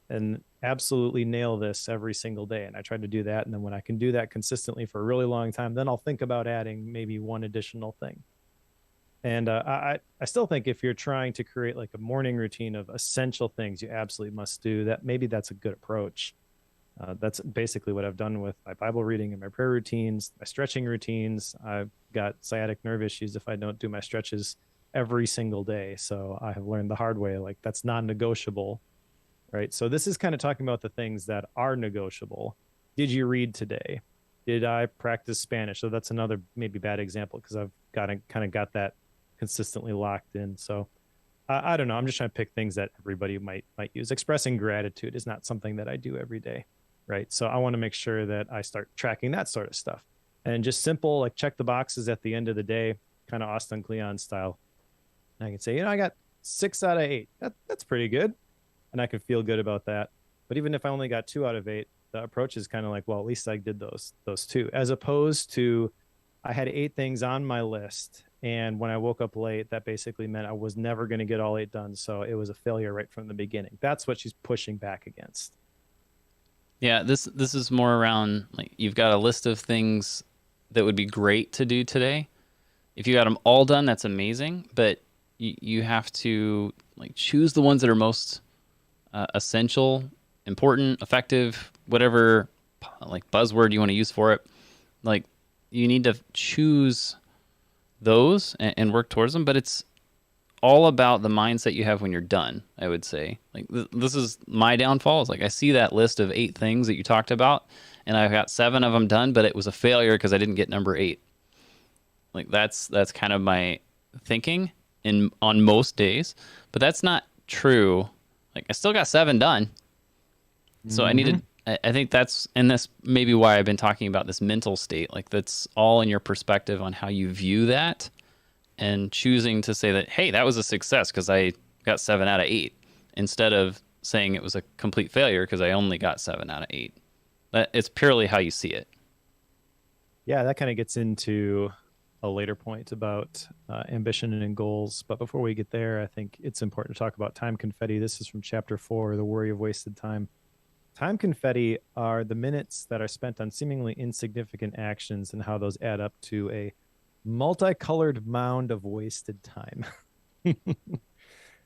and absolutely nail this every single day? And I tried to do that. And then when I can do that consistently for a really long time, then I'll think about adding maybe one additional thing. And I still think if you're trying to create like a morning routine of essential things you absolutely must do, that maybe that's a good approach. That's basically what I've done with my Bible reading and my prayer routines, my stretching routines. I've got sciatic nerve issues if I don't do my stretches every single day. So I have learned the hard way, like that's non-negotiable, right? So this is kind of talking about the things that are negotiable. Did you read today? Did I practice Spanish? So that's another maybe bad example because I've got that consistently locked in. So I don't know. I'm just trying to pick things that everybody might use. Expressing gratitude is not something that I do every day, right? So I want to make sure that I start tracking that sort of stuff. And just simple, like check the boxes at the end of the day, kind of Austin Kleon style. And I can say, I got 6 out of 8. That's pretty good. And I can feel good about that. But even if I only got 2 out of 8, the approach is kind of like, well, at least I did those 2, as opposed to I had 8 things on my list. And when I woke up late, that basically meant I was never going to get all 8 done. So it was a failure right from the beginning. That's what she's pushing back against. Yeah, this is more around like you've got a list of things that would be great to do today. If you got them all done, that's amazing. But you have to like choose the ones that are most essential, important, effective, whatever like buzzword you want to use for it. Like you need to choose those and work towards them, but it's all about the mindset you have when you're done, I would say. Like this is my downfall. Is like I see that list of 8 things that you talked about and I've got 7 of them done, but it was a failure because I didn't get number 8. Like that's kind of my thinking on most days, but that's not true Like I still got 7 done. So I Hmm. needed, I think that's, and that's maybe why I've been talking about this mental state. Like that's all in your perspective on how you view that and choosing to say that, hey, that was a success because I got 7 out of 8 instead of saying it was a complete failure because I only got 7 out of 8. That it's purely how you see it. Yeah, that kind of gets into a later point about ambition and goals. But before we get there, I think it's important to talk about time confetti. This is from chapter 4, The Worry of Wasted Time. Time confetti are the minutes that are spent on seemingly insignificant actions and how those add up to a multicolored mound of wasted time.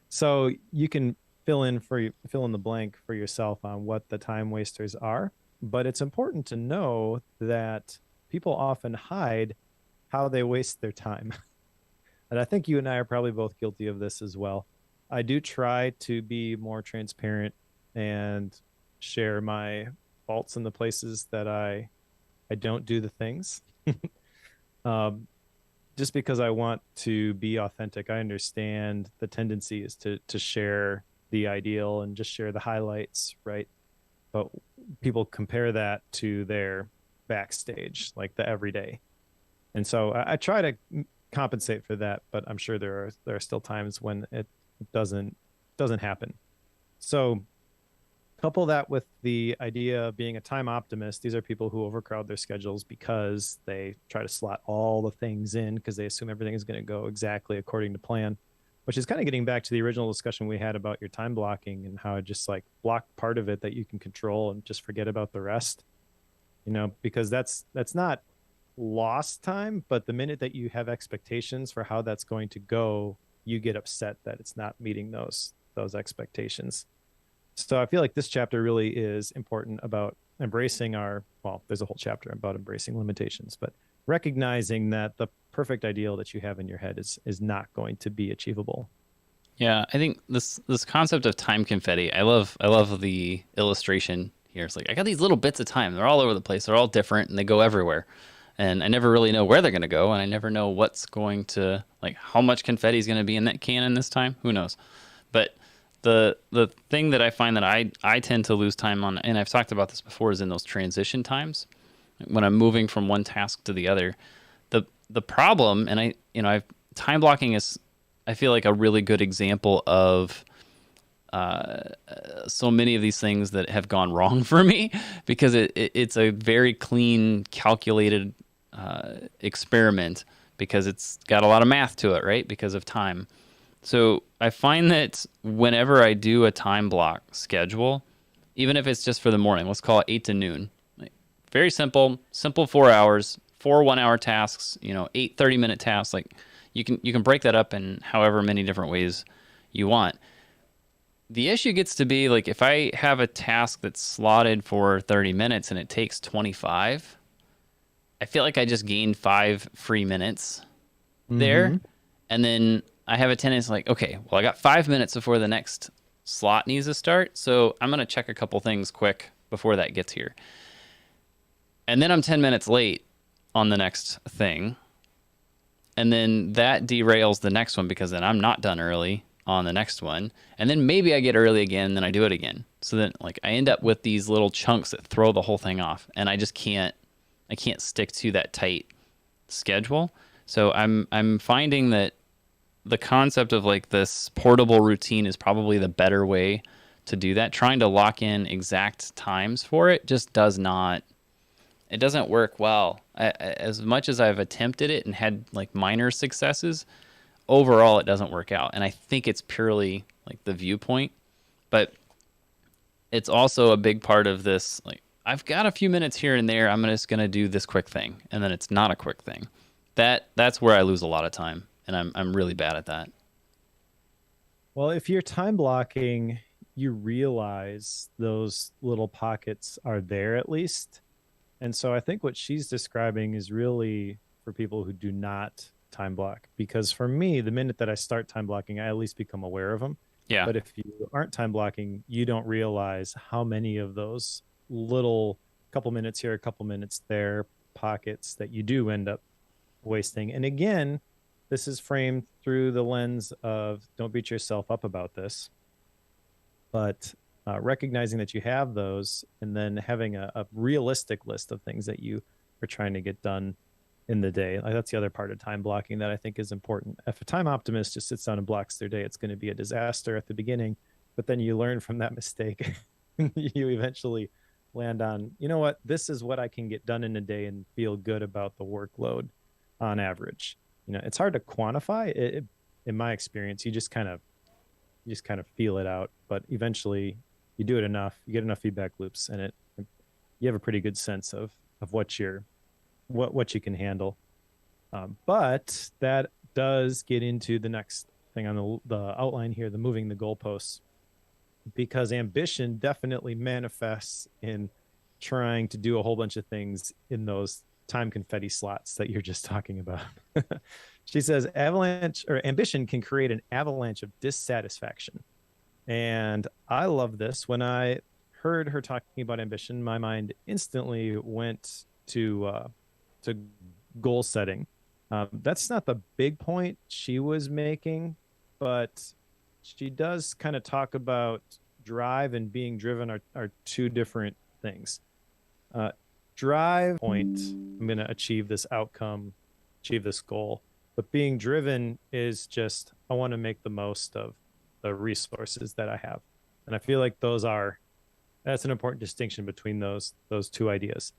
So you can fill in the blank for yourself on what the time wasters are, but it's important to know that people often hide how they waste their time. And I think you and I are probably both guilty of this as well. I do try to be more transparent and share my faults in the places that I don't do the things. um, just because I want to be authentic. I understand the tendency is to share the ideal and just share the highlights, right? But people compare that to their backstage, like the everyday. And so I try to compensate for that, but I'm sure there are still times when it doesn't happen. So couple that with the idea of being a time optimist. These are people who overcrowd their schedules because they try to slot all the things in because they assume everything is going to go exactly according to plan, which is kind of getting back to the original discussion we had about your time blocking and how it just like block part of it that you can control and just forget about the rest, because that's not lost time, but the minute that you have expectations for how that's going to go, you get upset that it's not meeting those expectations. So I feel like this chapter really is important about embracing well, there's a whole chapter about embracing limitations, but recognizing that the perfect ideal that you have in your head is not going to be achievable. Yeah, I think this concept of time confetti. I love the illustration here. It's like I got these little bits of time. They're all over the place. They're all different and they go everywhere. And I never really know where they're going to go and I never know what's going to like how much confetti is going to be in that cannon this time. Who knows? But the thing that I find that I tend to lose time on, and I've talked about this before, is in those transition times when I'm moving from one task to the other. The problem, and I've time blocking is, I feel like, a really good example of so many of these things that have gone wrong for me because it's a very clean, calculated experiment because it's got a lot of math to it, right? Because of time. So I find that whenever I do a time block schedule, even if it's just for the morning, let's call it 8 to noon. Like, very simple 4 hours, 4 1 hour tasks, 8 30-minute tasks. Like you can break that up in however many different ways you want. The issue gets to be like if I have a task that's slotted for 30 minutes and it takes 25, I feel like I just gained 5 free minutes there. Mm-hmm. And then I have a tendency like, okay, well, I got 5 minutes before the next slot needs to start. So I'm going to check a couple things quick before that gets here. And then I'm 10 minutes late on the next thing. And then that derails the next one because then I'm not done early on the next one. And then maybe I get early again, and then I do it again. So then like I end up with these little chunks that throw the whole thing off. And I can't stick to that tight schedule. So I'm finding that the concept of like this portable routine is probably the better way to do that. Trying to lock in exact times for it just it doesn't work well. As much as I've attempted it and had like minor successes, overall it doesn't work out. And I think it's purely like the viewpoint, but it's also a big part of this. Like I've got a few minutes here and there. I'm just going to do this quick thing. And then it's not a quick thing. That's where I lose a lot of time. And I'm really bad at that. Well, if you're time blocking, you realize those little pockets are there at least. And so I think what she's describing is really for people who do not time block. Because for me, the minute that I start time blocking, I at least become aware of them. Yeah. But if you aren't time blocking, you don't realize how many of those little couple minutes here, a couple minutes there pockets that you do end up wasting. And again, this is framed through the lens of don't beat yourself up about this. But recognizing that you have those and then having a realistic list of things that you are trying to get done in the day. Like that's the other part of time blocking that I think is important. If a time optimist just sits down and blocks their day, it's going to be a disaster at the beginning, but then you learn from that mistake. You eventually land on, you know what, this is what I can get done in a day and feel good about the workload on average. It's hard to quantify it, in my experience. You just kind of feel it out, but eventually you do it enough, you get enough feedback loops, and you have a pretty good sense of what you can handle. But that does get into the next thing on the outline here, the moving the goalposts, because ambition definitely manifests in trying to do a whole bunch of things in those time confetti slots that you're just talking about. She says avalanche or ambition can create an avalanche of dissatisfaction. And I love this. When I heard her talking about ambition, my mind instantly went to goal setting. That's not the big point she was making, but she does kind of talk about drive and being driven are two different things. Drive point, I'm going to achieve this outcome, achieve this goal. But being driven is just, I want to make the most of the resources that I have. And I feel like that's an important distinction between those two ideas.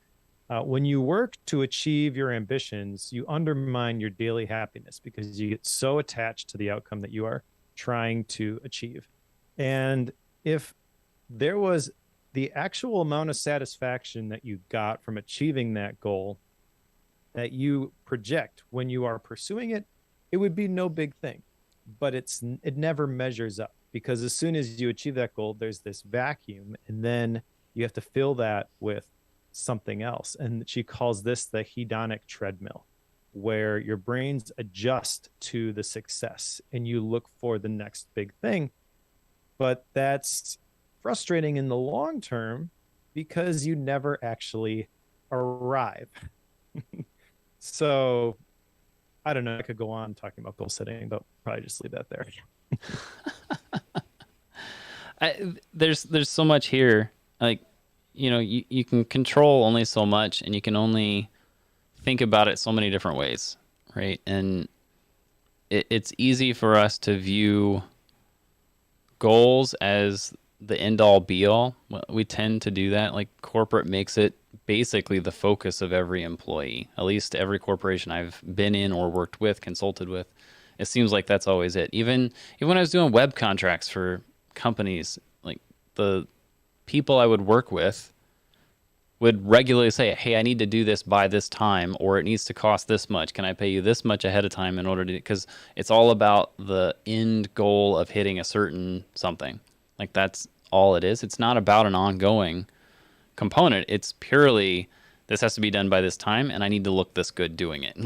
When you work to achieve your ambitions, you undermine your daily happiness because you get so attached to the outcome that you are trying to achieve. And if there was the actual amount of satisfaction that you got from achieving that goal that you project when you are pursuing it, it would be no big thing. But it never measures up, because as soon as you achieve that goal, there's this vacuum, and then you have to fill that with something else. And she calls this the hedonic treadmill, where your brains adjust to the success and you look for the next big thing. But that's frustrating in the long term because you never actually arrive. So I don't know. I could go on talking about goal setting, but probably just leave that there. There's so much here. Like, you can control only so much, and you can only think about it so many different ways, right? And it's easy for us to view goals as the end all be all. We tend to do that. Like, corporate makes it basically the focus of every employee. At least every corporation I've been in or worked with, consulted with, it seems like that's always it. Even when I was doing web contracts for companies, like, the people I would work with would regularly say, hey, I need to do this by this time, or it needs to cost this much. Can I pay you this much ahead of time in order to, because it's all about the end goal of hitting a certain something. Like, that's all it is. It's not about an ongoing component. It's purely, this has to be done by this time, and I need to look this good doing it.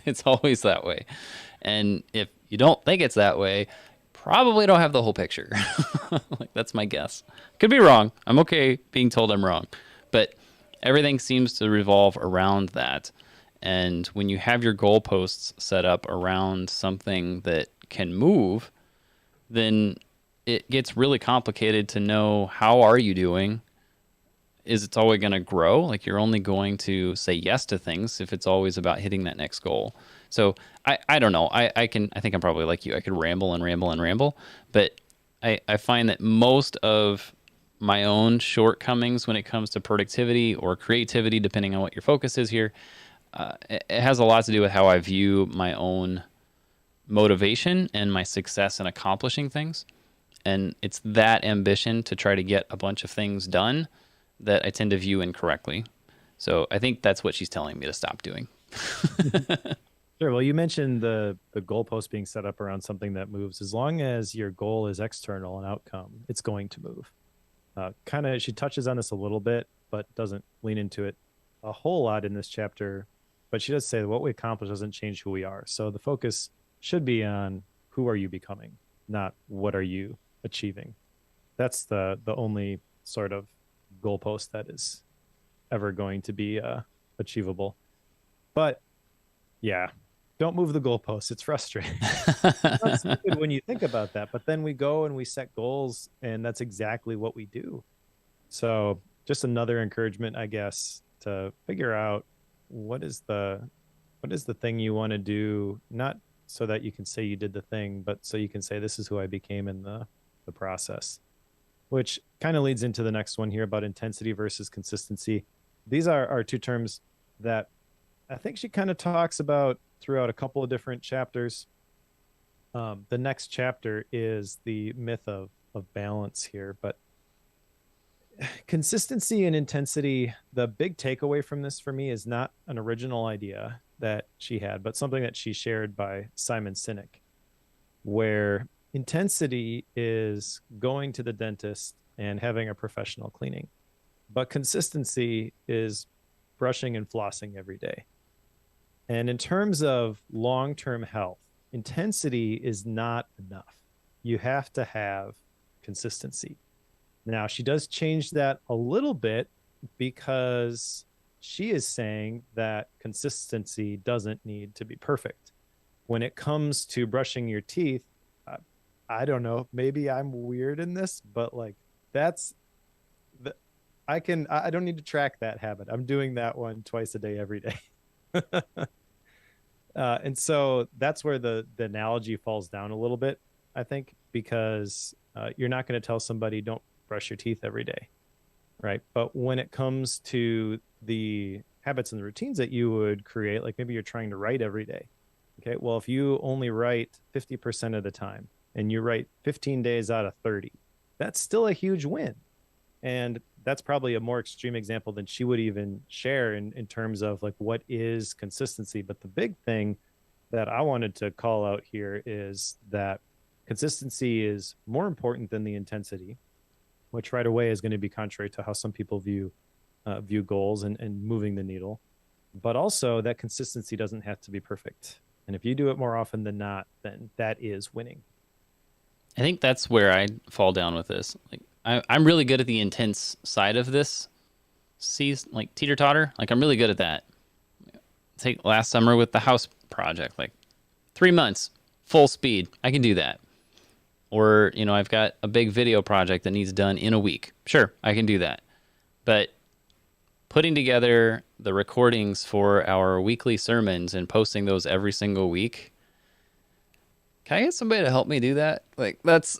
It's always that way. And if you don't think it's that way, probably don't have the whole picture. Like, that's my guess. Could be wrong. I'm okay being told I'm wrong. But everything seems to revolve around that. And when you have your goalposts set up around something that can move, then it gets really complicated to know, how are you doing? Is it's always going to grow? Like, you're only going to say yes to things if it's always about hitting that next goal. So I don't know. I think I'm probably like you. I could ramble and ramble and ramble, but I find that most of my own shortcomings when it comes to productivity or creativity, depending on what your focus is here, it has a lot to do with how I view my own motivation and my success in accomplishing things. And it's that ambition to try to get a bunch of things done that I tend to view incorrectly. So I think that's what she's telling me to stop doing. Sure. Well, you mentioned the goalpost being set up around something that moves. As long as your goal is external and outcome, it's going to move. She touches on this a little bit, but doesn't lean into it a whole lot in this chapter. But she does say that what we accomplish doesn't change who we are. So the focus should be on who are you becoming, not what are you achieving. That's the only sort of goalpost that is ever going to be achievable. But yeah, don't move the goalposts. It's frustrating. It's not stupid when you think about that, but then we go and we set goals, and that's exactly what we do. So just another encouragement, I guess, to figure out what is the what is the thing you want to do, not so that you can say you did the thing, but so you can say this is who I became in the process. Which kind of leads into the next one here about intensity versus consistency. These are two terms that I think she kind of talks about throughout a couple of different chapters. The next chapter is the myth of balance here, but consistency and intensity, the big takeaway from this for me is not an original idea that she had, but something that she shared by Simon Sinek, where intensity is going to the dentist and having a professional cleaning, but consistency is brushing and flossing every day. And in terms of long-term health, intensity is not enough. You have to have consistency. Now, she does change that a little bit because she is saying that consistency doesn't need to be perfect. When it comes to brushing your teeth, I, I don't know, maybe I'm weird in this, but like that's the I don't need to track that habit. I'm doing that one twice a day every day. And so that's where the analogy falls down a little bit, I think, because you're not going to tell somebody don't brush your teeth every day, right? But when it comes to the habits and the routines that you would create, like maybe you're trying to write every day. Okay, well, if you only write 50% of the time and you write 15 days out of 30, that's still a huge win. And that's probably a more extreme example than she would even share in terms of like what is consistency. But the big thing that I wanted to call out here is that consistency is more important than the intensity, which right away is going to be contrary to how some people view goals and moving the needle. But also that consistency doesn't have to be perfect. And if you do it more often than not, then that is winning. I think that's where I fall down with this. Like, I'm really good at the intense side of this season, like teeter totter. Like, I'm really good at that. Take last summer with the house project, like 3 months, full speed. I can do that. Or, I've got a big video project that needs done in a week. Sure, I can do that. But putting together the recordings for our weekly sermons and posting those every single week, can I get somebody to help me do that? Like, that's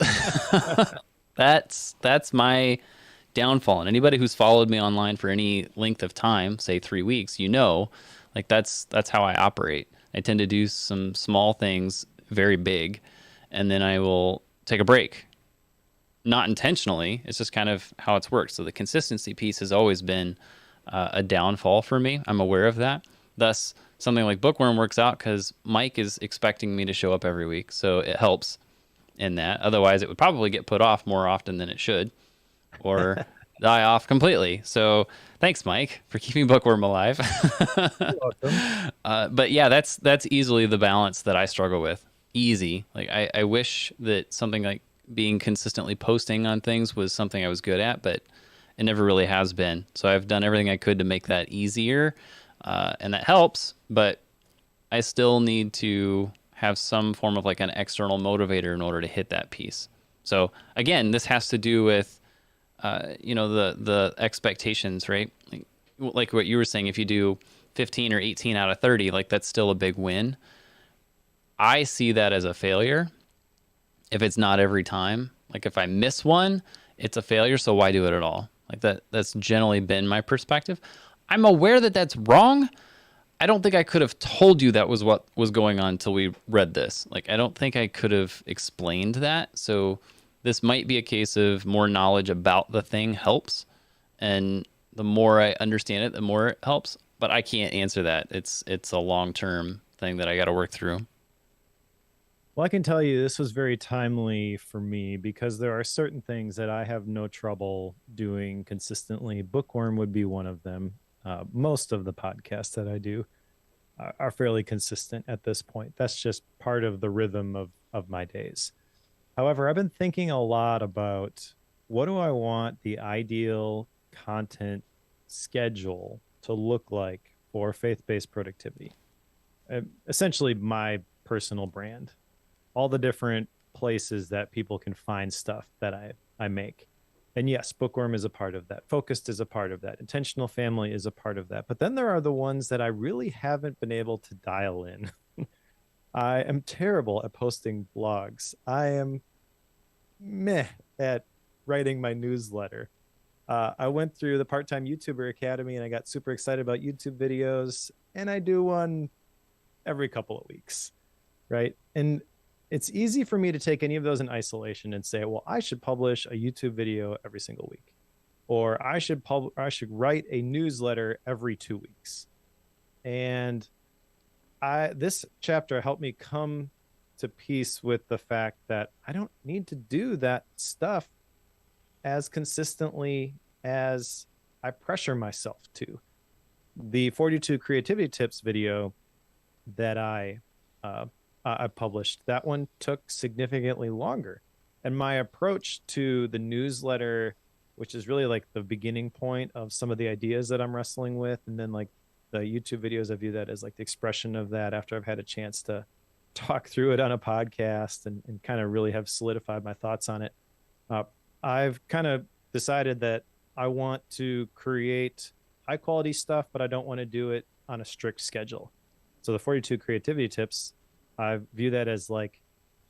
that's my downfall. And anybody who's followed me online for any length of time, say 3 weeks, like that's how I operate. I tend to do some small things very big, and then I will take a break. Not intentionally, it's just kind of how it's worked. So the consistency piece has always been a downfall for me. I'm aware of that. Thus, something like Bookworm works out because Mike is expecting me to show up every week, so it helps in that. Otherwise, it would probably get put off more often than it should, or die off completely. So thanks, Mike, for keeping Bookworm alive. You're welcome. But yeah, that's easily the balance that I struggle with. Easy. Like I wish that something like being consistently posting on things was something I was good at, but it never really has been. So I've done everything I could to make that easier, and that helps. But I still need to have some form of like an external motivator in order to hit that piece. So again, this has to do with the expectations, right? Like what you were saying, if you do 15 or 18 out of 30, like that's still a big win. I see that as a failure if it's not every time. Like if I miss one, it's a failure, so why do it at all? Like that's generally been my perspective. I'm aware that that's wrong. I don't think I could have told you that was what was going on until we read this. Like I don't think I could have explained that. So this might be a case of more knowledge about the thing helps, and the more I understand it, the more it helps. But I can't answer that. It's a long-term thing that I got to work through. Well, I can tell you this was very timely for me because there are certain things that I have no trouble doing consistently. Bookworm would be one of them. Most of the podcasts that I do are fairly consistent at this point. That's just part of the rhythm of my days. However, I've been thinking a lot about what do I want the ideal content schedule to look like for faith-based productivity. essentially my personal brand, all the different places that people can find stuff that I make. And yes, Bookworm is a part of that. Focused is a part of that. Intentional Family is a part of that. But then there are the ones that I really haven't been able to dial in. I am terrible at posting blogs. I am meh at writing my newsletter. I went through the part-time YouTuber Academy and I got super excited about YouTube videos, and I do one every couple of weeks, right? And it's easy for me to take any of those in isolation and say, well, I should publish a YouTube video every single week, or I should write a newsletter every 2 weeks. And this chapter helped me come to peace with the fact that I don't need to do that stuff as consistently as I pressure myself to. The 42 creativity tips video that I published, that one took significantly longer. And my approach to the newsletter, which is really like the beginning point of some of the ideas that I'm wrestling with, and then like the YouTube videos, I view that as like the expression of that after I've had a chance to talk through it on a podcast and kind of really have solidified my thoughts on it. I've kind of decided that I want to create high quality stuff, but I don't want to do it on a strict schedule. So the 42 creativity tips, I view that as like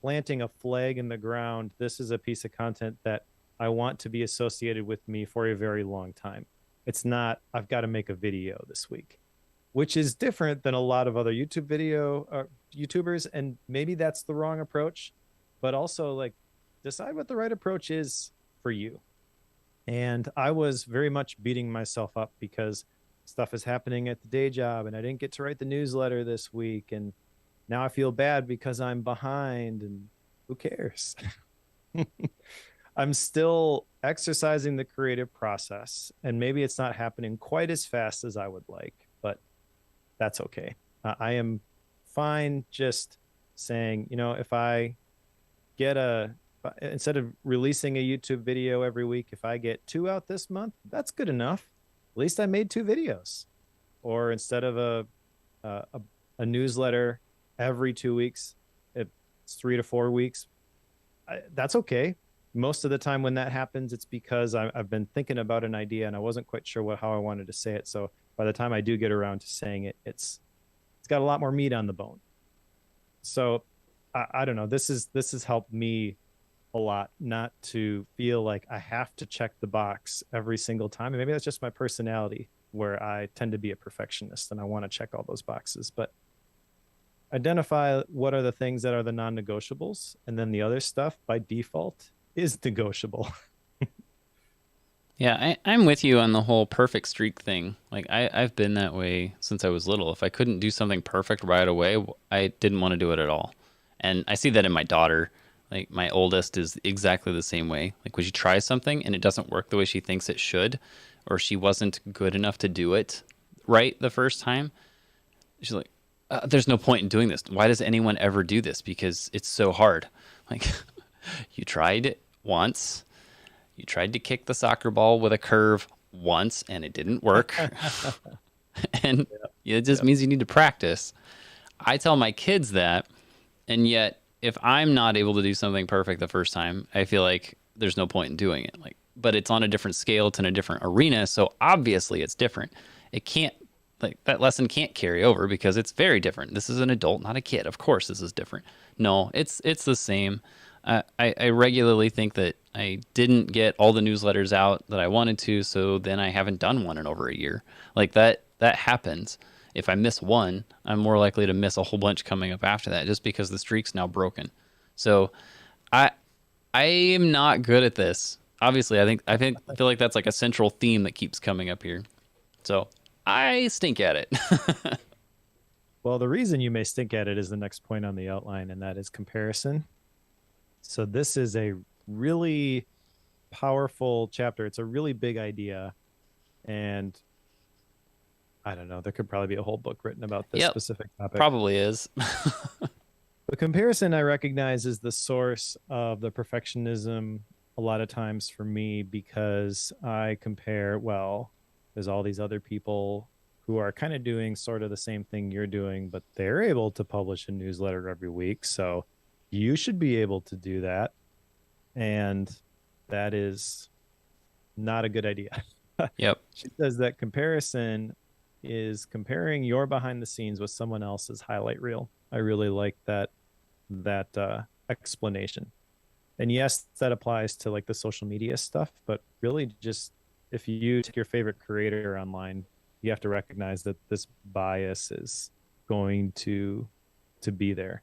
planting a flag in the ground. This is a piece of content that I want to be associated with me for a very long time. It's not, I've got to make a video this week, which is different than a lot of other YouTubers. And maybe that's the wrong approach, but also like decide what the right approach is for you. And I was very much beating myself up because stuff is happening at the day job and I didn't get to write the newsletter this week. And now I feel bad because I'm behind, and who cares? I'm still exercising the creative process, and maybe it's not happening quite as fast as I would like, but that's okay. I am fine just saying, if I get instead of releasing a YouTube video every week, if I get 2 out this month, that's good enough. At least I made 2 videos. Or instead of a newsletter every 2 weeks, it's 3 to 4 weeks. That's okay. Most of the time when that happens, it's because I've been thinking about an idea and I wasn't quite sure how I wanted to say it. So by the time I do get around to saying it, it's got a lot more meat on the bone. So I don't know. This has helped me a lot not to feel like I have to check the box every single time. And maybe that's just my personality, where I tend to be a perfectionist and I want to check all those boxes. But identify what are the things that are the non-negotiables, and then the other stuff by default is negotiable. Yeah, I'm with you on the whole perfect streak thing. Like I've been that way since I was little. If I couldn't do something perfect right away, I didn't want to do it at all. And I see that in my daughter. Like my oldest is exactly the same way. Like when she tries something and it doesn't work the way she thinks it should, or she wasn't good enough to do it right the first time, she's like, there's no point in doing this. Why does anyone ever do this? Because it's so hard. Like you tried it once. You tried to kick the soccer ball with a curve once and it didn't work. And it just means you need to practice. I tell my kids that, and yet if I'm not able to do something perfect the first time, I feel like there's no point in doing it. Like, but it's on a different scale, it's in a different arena, so obviously it's different. It can't, like, that lesson can't carry over because it's very different. This is an adult, not a kid. Of course this is different. No, it's the same. I regularly think that I didn't get all the newsletters out that I wanted to, so then I haven't done one in over a year. Like that happens. If I miss one, I'm more likely to miss a whole bunch coming up after that, just because the streak's now broken. So I am not good at this. Obviously, I feel like that's like a central theme that keeps coming up here. So I stink at it. Well, the reason you may stink at it is the next point on the outline, and that is comparison. So this is a really powerful chapter. It's a really big idea, and I don't know, there could probably be a whole book written about this specific topic. Probably is. The comparison, I recognize, is the source of the perfectionism a lot of times for me, because I compare, well, there's all these other people who are kind of doing sort of the same thing you're doing, but they're able to publish a newsletter every week. So you should be able to do that. And that is not a good idea. Yep. She says that comparison is comparing your behind the scenes with someone else's highlight reel. I really like that explanation. And yes, that applies to like the social media stuff, but really just if you take your favorite creator online, you have to recognize that this bias is going to be there.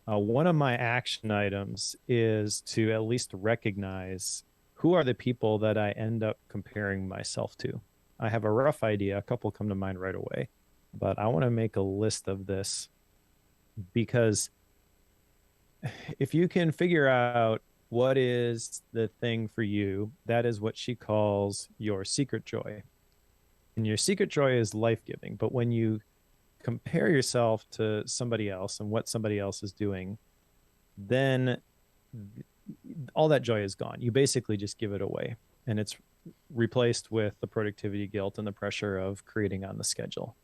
One of my action items is to at least recognize who are the people that I end up comparing myself to. I have a rough idea, a couple come to mind right away, but I want to make a list of this because if you can figure out what is the thing for you, that is what she calls your secret joy. And your secret joy is life-giving. But when you compare yourself to somebody else and what somebody else is doing, then all that joy is gone. You basically just give it away. And it's replaced with the productivity guilt and the pressure of creating on the schedule.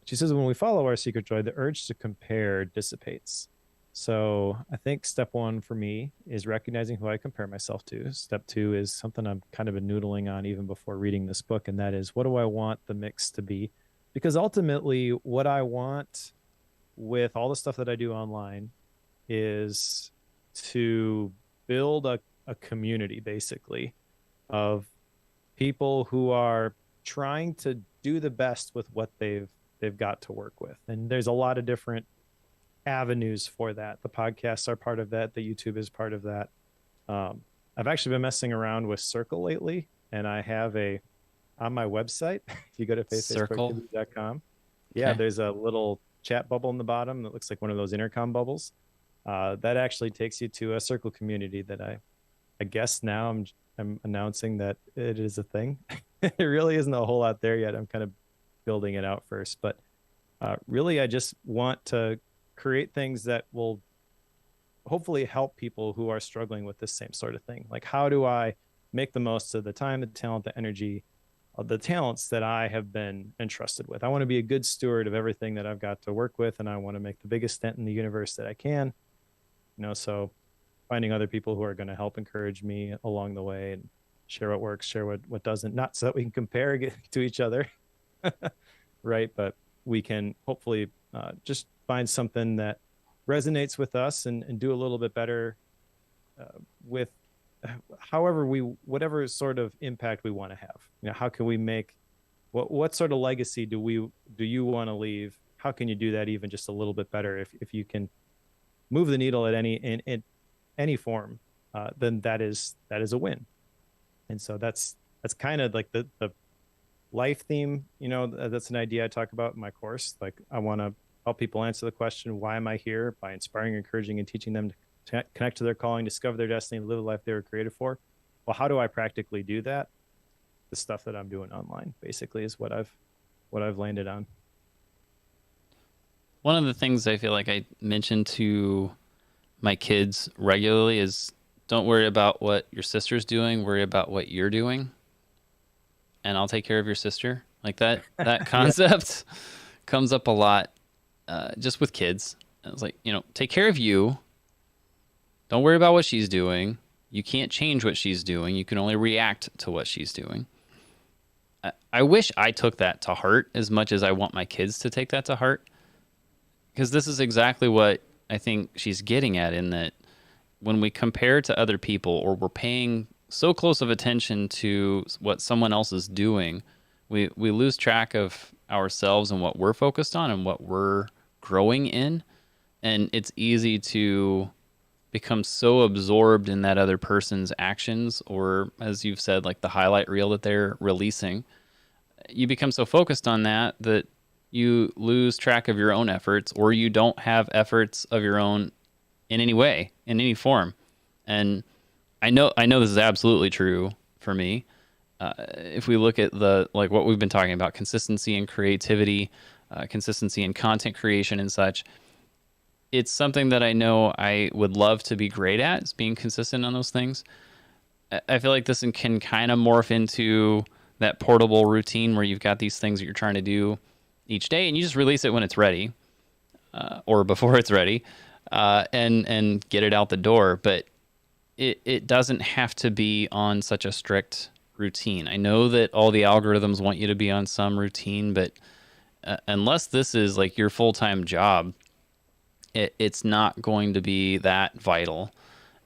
She says, when we follow our secret joy, the urge to compare dissipates. So I think step one for me is recognizing who I compare myself to. Step two is something I'm kind of been noodling on even before reading this book, and that is, what do I want the mix to be? Because ultimately, what I want with all the stuff that I do online is to build a community, basically, of people who are trying to do the best with what they've got to work with. And there's a lot of different avenues for that. The podcasts are part of that. The YouTube is part of that. I've actually been messing around with Circle lately, and I have on my website, if you go to faithbased.com, yeah, there's a little chat bubble in the bottom that looks like one of those intercom bubbles. That actually takes you to a Circle community that I guess now I'm announcing that it is a thing. It really isn't a whole lot there yet. I'm kind of building it out first, but really I just want to create things that will hopefully help people who are struggling with this same sort of thing. Like, how do I make the most of the time, the talent, the energy, of the talents that I have been entrusted with? I want to be a good steward of everything that I've got to work with, and I want to make the biggest dent in the universe that I can. So finding other people who are going to help encourage me along the way and share what works, share what doesn't, not so that we can compare to each other, right? But we can hopefully just find something that resonates with us and do a little bit better with whatever sort of impact we want to have. How can we make, what sort of legacy do you want to leave? How can you do that even just a little bit better? If you can move the needle at in any form, then that is a win. And so that's kind of like the life theme. That's an idea I talk about in my course. Like, I want to help people answer the question, why am I here? By inspiring, encouraging, and teaching them to connect to their calling, discover their destiny, live the life they were created for. Well, how do I practically do that? The stuff that I'm doing online basically is what I've landed on. One of the things I feel like I mention to my kids regularly is, don't worry about what your sister's doing, worry about what you're doing, and I'll take care of your sister. Like that concept comes up a lot just with kids. It's like, take care of you. Don't worry about what she's doing. You can't change what she's doing. You can only react to what she's doing. I wish I took that to heart as much as I want my kids to take that to heart, because this is exactly what I think she's getting at, in that when we compare to other people, or we're paying so close of attention to what someone else is doing, we lose track of ourselves and what we're focused on and what we're growing in. And it's easy to become so absorbed in that other person's actions, or, as you've said, like the highlight reel that they're releasing. You become so focused on that you lose track of your own efforts, or you don't have efforts of your own in any way, in any form. And I know this is absolutely true for me. If we look at what we've been talking about, consistency and creativity, consistency in content creation and such, it's something that I know I would love to be great at, is being consistent on those things. I feel like this can kind of morph into that portable routine where you've got these things that you're trying to do each day, and you just release it when it's ready, or before it's ready, and get it out the door. But it doesn't have to be on such a strict routine. I know that all the algorithms want you to be on some routine, but unless this is like your full-time job, it's not going to be that vital.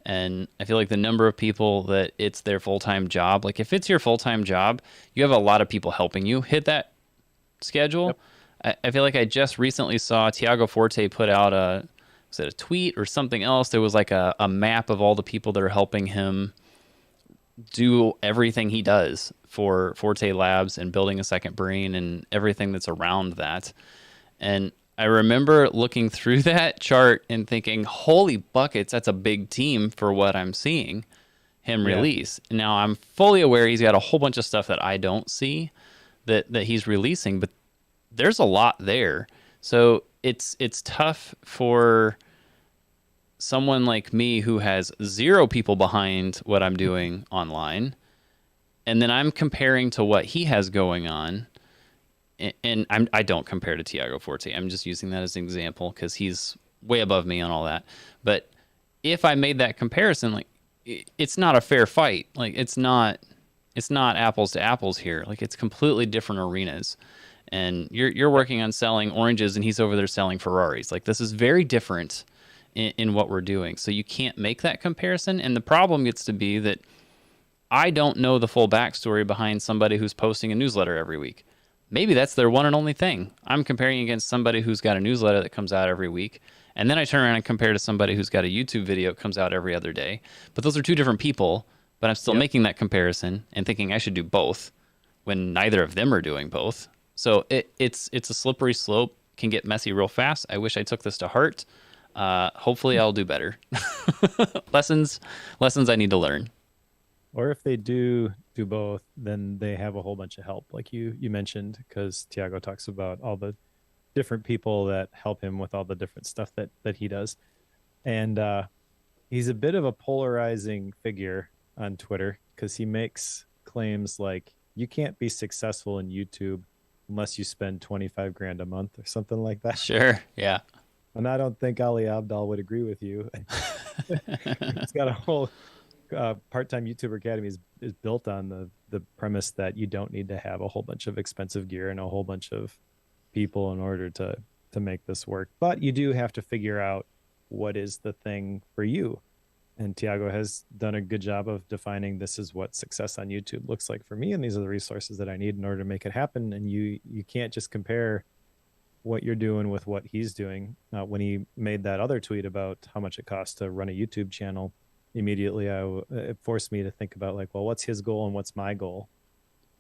And I feel like the number of people that it's their full-time job, like if it's your full-time job, you have a lot of people helping you hit that schedule. Yep. I feel like I just recently saw Tiago Forte put out was it a tweet or something else? There was like a map of all the people that are helping him do everything he does for Forte Labs and building a second brain and everything that's around that. And I remember looking through that chart and thinking, holy buckets, that's a big team for what I'm seeing him release. Now, I'm fully aware he's got a whole bunch of stuff that I don't see that he's releasing, but there's a lot there. So it's tough for someone like me who has 0 people behind what I'm doing online, and then I'm comparing to what he has going on. And I don't compare to Tiago Forte. I'm just using that as an example because he's way above me on all that. But if I made that comparison, like it's not a fair fight. Like it's not apples to apples here. Like it's completely different arenas. And you're working on selling oranges and he's over there selling Ferraris. Like this is very different in what we're doing. So you can't make that comparison. And the problem gets to be that I don't know the full backstory behind somebody who's posting a newsletter every week. Maybe that's their one and only thing. I'm comparing against somebody who's got a newsletter that comes out every week. And then I turn around and compare to somebody who's got a YouTube video that comes out every other day. But those are 2 different people. But I'm still making that comparison and thinking I should do both when neither of them are doing both. So it's a slippery slope, can get messy real fast. I wish I took this to heart. Hopefully I'll do better. Lessons I need to learn. Or if they do both, then they have a whole bunch of help, like you mentioned, because Tiago talks about all the different people that help him with all the different stuff that he does. And he's a bit of a polarizing figure on Twitter because he makes claims like you can't be successful in YouTube unless you spend 25 grand a month or something like that. Sure. Yeah. And I don't think Ali Abdaal would agree with you. He's got a whole part-time YouTuber Academy is built on the premise that you don't need to have a whole bunch of expensive gear and a whole bunch of people in order to make this work. But you do have to figure out what is the thing for you. And Tiago has done a good job of defining this is what success on YouTube looks like for me, and these are the resources that I need in order to make it happen. And you can't just compare what you're doing with what he's doing. When he made that other tweet about how much it costs to run a YouTube channel, immediately it forced me to think about like, well, what's his goal and what's my goal?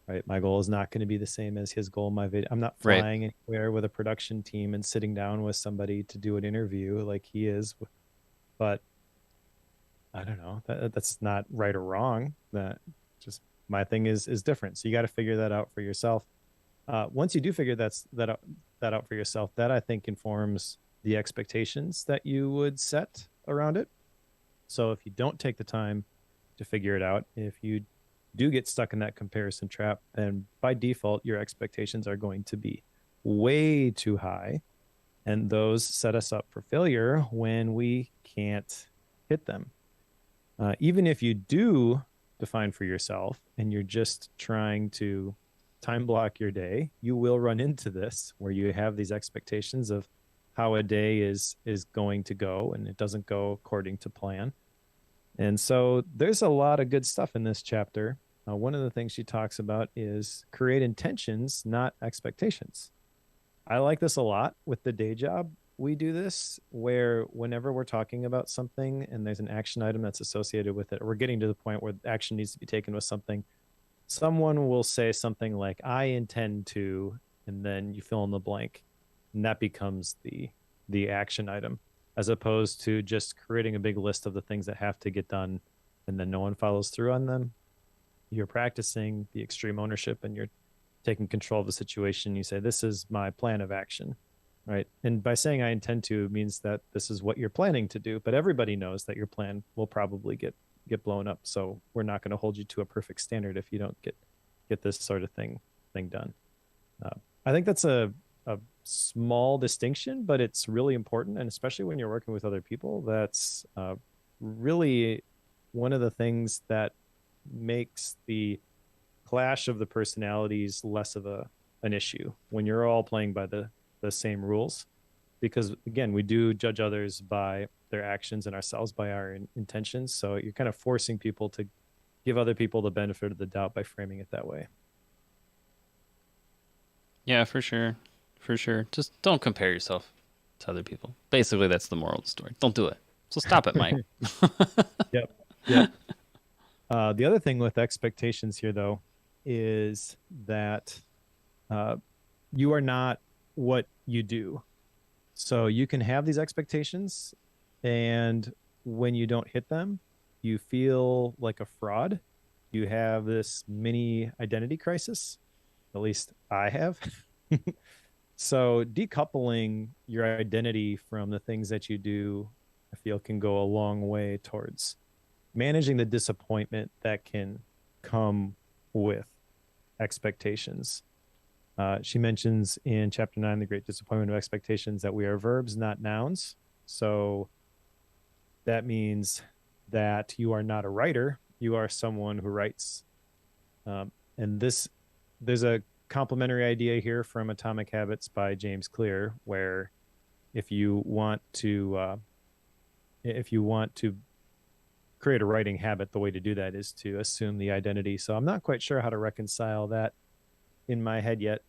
Right? My goal is not going to be the same as his goal in my video. I'm not flying anywhere with a production team and sitting down with somebody to do an interview like he is. But I don't know. That's not right or wrong. That just my thing is different. So you got to figure that out for yourself. Once you do figure that out for yourself, that I think informs the expectations that you would set around it. So if you don't take the time to figure it out, if you do get stuck in that comparison trap, then by default, your expectations are going to be way too high. And those set us up for failure when we can't hit them. Even if you do define for yourself and you're just trying to time block your day, you will run into this where you have these expectations of how a day is going to go, and it doesn't go according to plan. And so there's a lot of good stuff in this chapter. One of the things she talks about is create intentions, not expectations. I like this a lot with the day job. We do this where whenever we're talking about something and there's an action item that's associated with it, or we're getting to the point where action needs to be taken with something, someone will say something like, I intend to, and then you fill in the blank. And that becomes the action item, as opposed to just creating a big list of the things that have to get done and then no one follows through on them. You're practicing the extreme ownership and you're taking control of the situation. You say, this is my plan of action, right? And by saying I intend to means that this is what you're planning to do, but everybody knows that your plan will probably get blown up. So we're not going to hold you to a perfect standard if you don't get get this sort of thing done. Uh, I think that's a small distinction, but it's really important, and especially when you're working with other people, that's really one of the things that makes the clash of the personalities less of an issue when you're all playing by the same rules. Because again, we do judge others by their actions and ourselves by our intentions. So you're kind of forcing people to give other people the benefit of the doubt by framing it that way. Yeah, for sure. For sure. Just don't compare yourself to other people. Basically, that's the moral of the story. Don't do it. So stop it, Mike. Yep. Yep. The other thing with expectations here, though, is that uh, you are not what you do. So you can have these expectations, and when you don't hit them, you feel like a fraud. You have this mini identity crisis. At least I have. So decoupling your identity from the things that you do, I feel can go a long way towards managing the disappointment that can come with expectations. She mentions in chapter 9, The Great Disappointment of Expectations, that we are verbs, not nouns. So that means that you are not a writer, you are someone who writes. And there's a complementary idea here from Atomic Habits by James Clear, where if you want to create a writing habit, the way to do that is to assume the identity. So I'm not quite sure how to reconcile that in my head yet,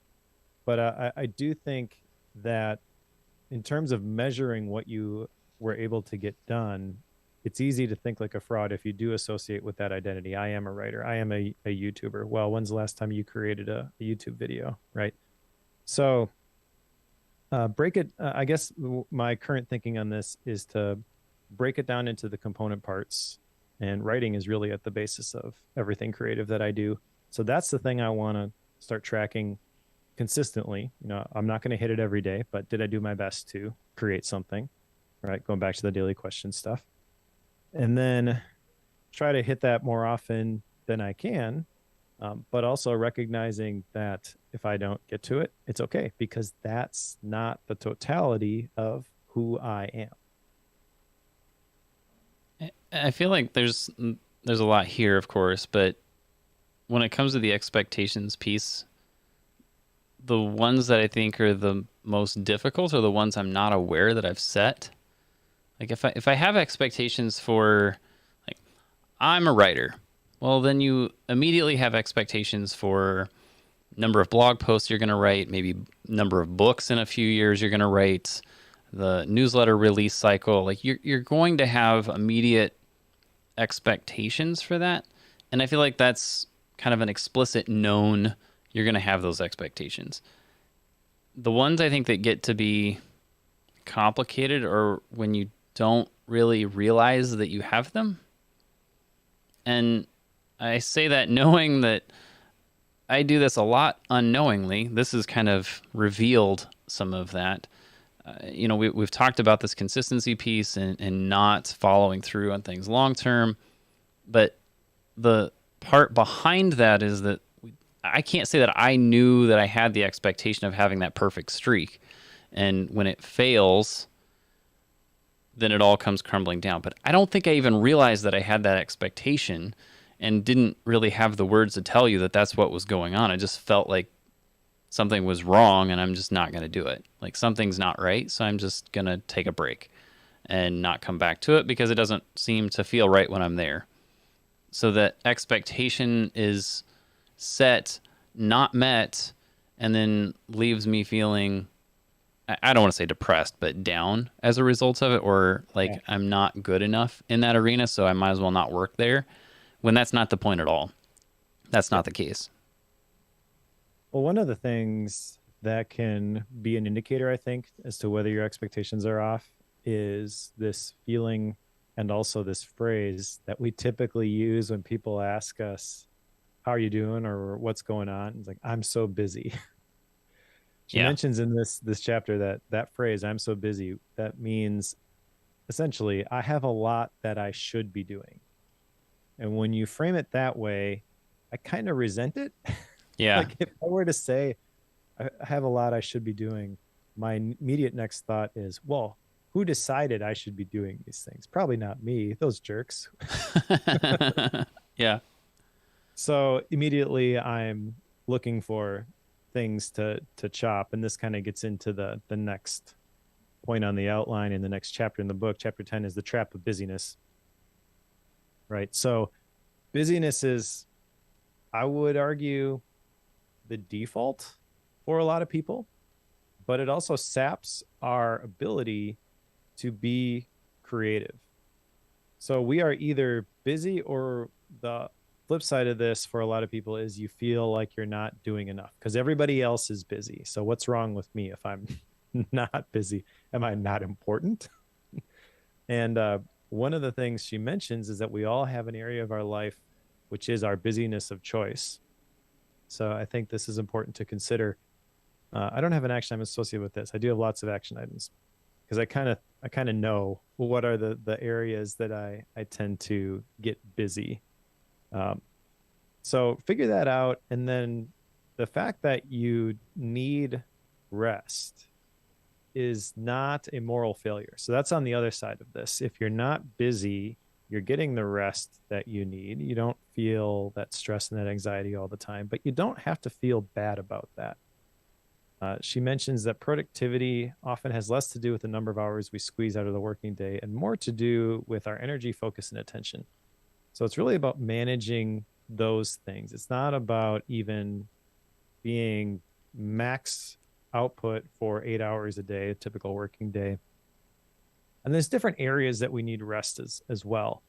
but I do think that in terms of measuring what you were able to get done, it's easy to think like a fraud if you do associate with that identity. I am a writer. I am a YouTuber. Well, when's the last time you created a YouTube video, right? So break it. I guess my current thinking on this is to break it down into the component parts, and writing is really at the basis of everything creative that I do. So that's the thing I want to start tracking consistently. I'm not going to hit it every day, but did I do my best to create something, right? Going back to the daily question stuff. And then try to hit that more often than I can, but also recognizing that if I don't get to it, it's okay, because that's not the totality of who I am. I feel like there's a lot here, of course, but when it comes to the expectations piece, the ones that I think are the most difficult are the ones I'm not aware that I've set. Like if I have expectations for, like, I'm a writer, well, then you immediately have expectations for number of blog posts you're going to write, maybe number of books in a few years you're going to write, the newsletter release cycle. Like you're going to have immediate expectations for that. And I feel like that's kind of an explicit known, you're going to have those expectations. The ones I think that get to be complicated are when you don't really realize that you have them. And I say that knowing that I do this a lot unknowingly. This has kind of revealed some of that. We've talked about this consistency piece and not following through on things long term. But the part behind that is that I can't say that I knew that I had the expectation of having that perfect streak. And when it fails, then it all comes crumbling down. But I don't think I even realized that I had that expectation and didn't really have the words to tell you that that's what was going on. I just felt like something was wrong and I'm just not going to do it. Like something's not right, so I'm just going to take a break and not come back to it because it doesn't seem to feel right when I'm there. So that expectation is set, not met, and then leaves me feeling, I don't want to say depressed, but down as a result of it, or like I'm not good enough in that arena, so I might as well not work there, when that's not the point at all. That's not the case. Well, one of the things that can be an indicator, I think, as to whether your expectations are off is this feeling and also this phrase that we typically use when people ask us, how are you doing, or what's going on? It's like, I'm so busy. She mentions in this chapter that phrase, I'm so busy, that means essentially I have a lot that I should be doing. And when you frame it that way, I kind of resent it. Yeah. Like if I were to say I have a lot I should be doing, my immediate next thought is, well, who decided I should be doing these things? Probably not me, those jerks. Yeah. So immediately I'm looking for things to chop, and this kind of gets into the next point on the outline in the next chapter in the book. Chapter 10 is the trap of busyness, right? So busyness is, I would argue, the default for a lot of people, but it also saps our ability to be creative. So we are either busy, or the flip side of this for a lot of people is you feel like you're not doing enough because everybody else is busy. So what's wrong with me if I'm not busy? Am I not important? And one of the things she mentions is that we all have an area of our life which is our busyness of choice. So I think this is important to consider. I don't have an action item associated with this. I do have lots of action items because I kind of know what are the areas that I tend to get busy. Um, so figure that out, and then the fact that you need rest is not a moral failure. So that's on the other side of this. If you're not busy, you're getting the rest that you need. You don't feel that stress and that anxiety all the time, but you don't have to feel bad about that. She mentions that productivity often has less to do with the number of hours we squeeze out of the working day and more to do with our energy, focus, and attention. So it's really about managing those things. It's not about even being max output for 8 hours a day, a typical working day. And there's different areas that we need rest as well.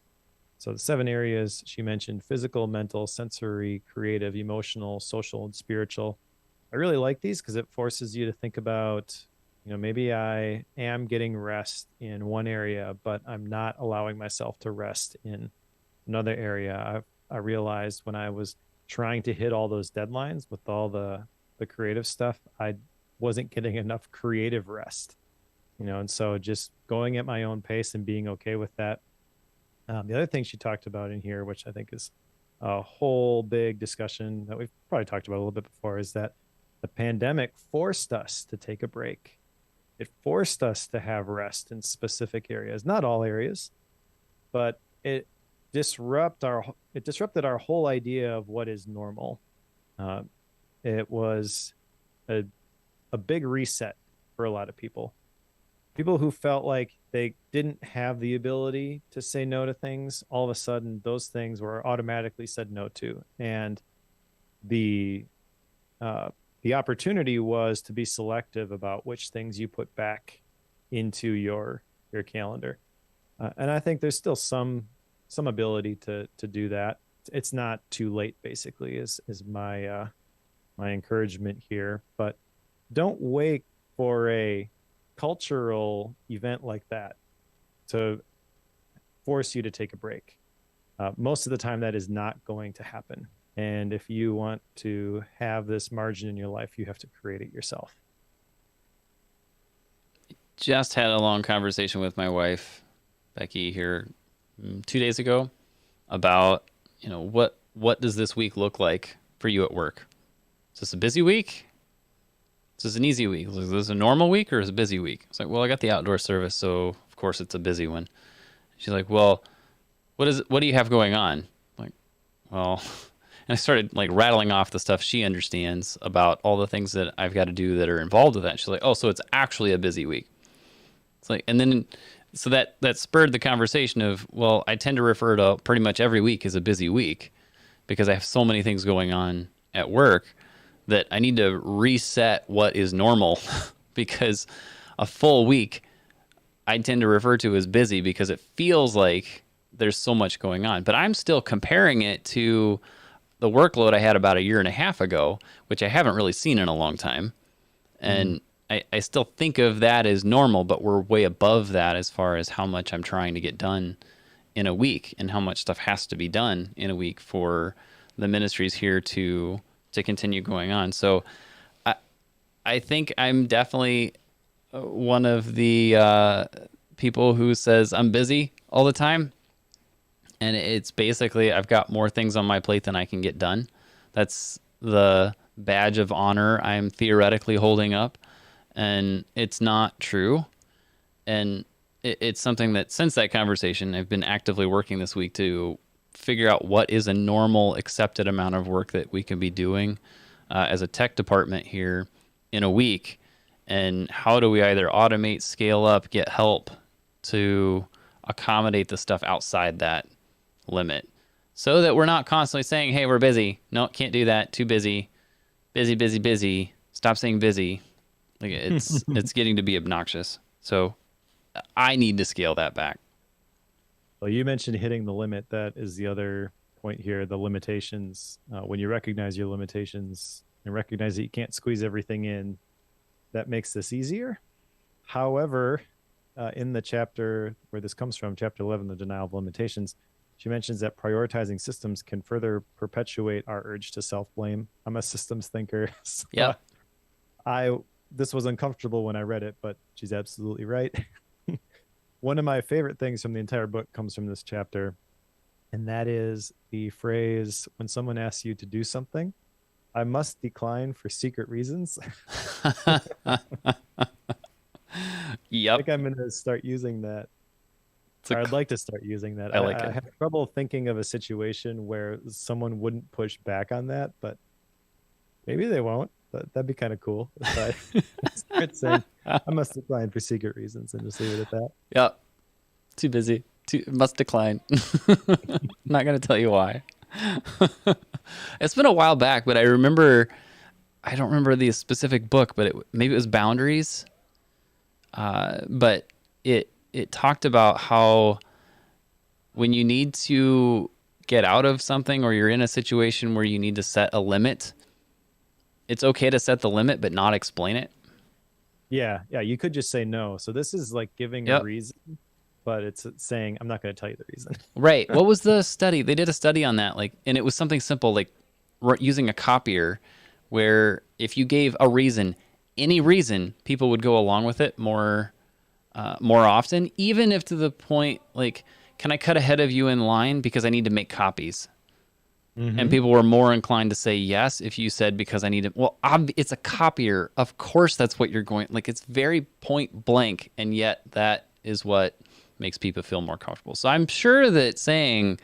So the 7 areas she mentioned: physical, mental, sensory, creative, emotional, social, and spiritual. I really like these because it forces you to think about, maybe I am getting rest in one area, but I'm not allowing myself to rest in another area. I realized when I was trying to hit all those deadlines with all the creative stuff, I wasn't getting enough creative rest, and so just going at my own pace and being okay with that. The other thing she talked about in here, which I think is a whole big discussion that we've probably talked about a little bit before, is that the pandemic forced us to take a break. It forced us to have rest in specific areas, not all areas, but it disrupted our whole idea of what is normal. Uh, it was a a big reset for a lot of people. People who felt like they didn't have the ability to say no to things, all of a sudden those things were automatically said no to, and the uh, the opportunity was to be selective about which things you put back into your calendar. And I think there's still some ability to do that. It's not too late, basically, is my encouragement here. But don't wait for a cultural event like that to force you to take a break. Most of the time, that is not going to happen. And if you want to have this margin in your life, you have to create it yourself. Just had a long conversation with my wife, Becky, here 2 days ago about, what does this week look like for you at work? Is this a busy week? Is this an easy week? Is this a normal week or is it a busy week? It's like, well, I got the outdoor service, so of course it's a busy one. She's like, well, what do you have going on? I'm like, well, and I started like rattling off the stuff she understands about all the things that I've got to do that are involved with that. She's like, oh, so it's actually a busy week. It's like, and then, so that spurred the conversation of, well, I tend to refer to pretty much every week as a busy week because I have so many things going on at work that I need to reset what is normal because a full week I tend to refer to as busy because it feels like there's so much going on. But I'm still comparing it to the workload I had about a year and a half ago, which I haven't really seen in a long time. And I still think of that as normal, but we're way above that as far as how much I'm trying to get done in a week and how much stuff has to be done in a week for the ministries here to continue going on. So I think I'm definitely one of the people who says I'm busy all the time. And it's basically I've got more things on my plate than I can get done. That's the badge of honor I'm theoretically holding up, and it's not true. And it's something that since that conversation, I've been actively working this week to figure out what is a normal accepted amount of work that we can be doing as a tech department here in a week, and how do we either automate, scale up, get help to accommodate the stuff outside that limit, so that we're not constantly saying, hey, we're busy. No, can't do that. Too busy. Busy, busy, busy. Stop saying busy. Like it's getting to be obnoxious. So I need to scale that back. Well, you mentioned hitting the limit. That is the other point here, the limitations. When you recognize your limitations and recognize that you can't squeeze everything in, that makes this easier. However, in the chapter where this comes from, chapter 11, the denial of limitations, she mentions that prioritizing systems can further perpetuate our urge to self-blame. I'm a systems thinker. So Yeah. this was uncomfortable when I read it, but she's absolutely right. One of my favorite things from the entire book comes from this chapter, and that is the phrase, when someone asks you to do something, I must decline for secret reasons. Yep. I think I'm going to start using that. I'd like to start using that. I like I it. have trouble thinking of a situation where someone wouldn't push back on that, but maybe they won't. But that'd be kind of cool if I start saying, I must decline for secret reasons and just leave it at that. Yep. Too busy. Must decline. Not going to tell you why. It's been a while back, but I don't remember the specific book, but maybe it was Boundaries. But it talked about how when you need to get out of something, or you're in a situation where you need to set a limit, it's okay to set the limit but not explain it. Yeah, you could just say no. So this is like giving a reason, but it's saying, I'm not going to tell you the reason. Right. What was the study? They did a study on that, and it was something simple, like using a copier, where if you gave a reason, any reason, people would go along with it more often, even if to the point, like, can I cut ahead of you in line because I need to make copies? Mm-hmm. And people were more inclined to say yes if you said, because I need to. Well, it's a copier. Of course, that's what you're going. Like, it's very point blank, and yet that is what makes people feel more comfortable. So I'm sure that saying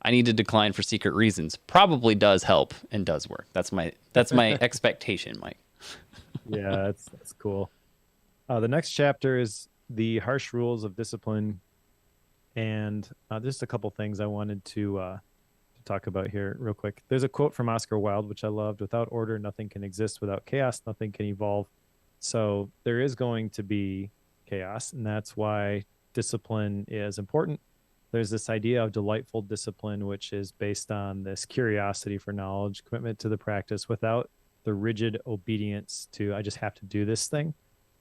I need to decline for secret reasons probably does help and does work. That's my expectation, Mike. Yeah, that's cool. The next chapter is the harsh rules of discipline, and just a couple things I wanted to talk about here real quick. There's a quote from Oscar Wilde, which I loved: without order, nothing can exist. Without chaos, nothing can evolve. So there is going to be chaos, and that's why discipline is important. There's this idea of delightful discipline, which is based on this curiosity for knowledge, commitment to the practice without the rigid obedience to, I just have to do this thing,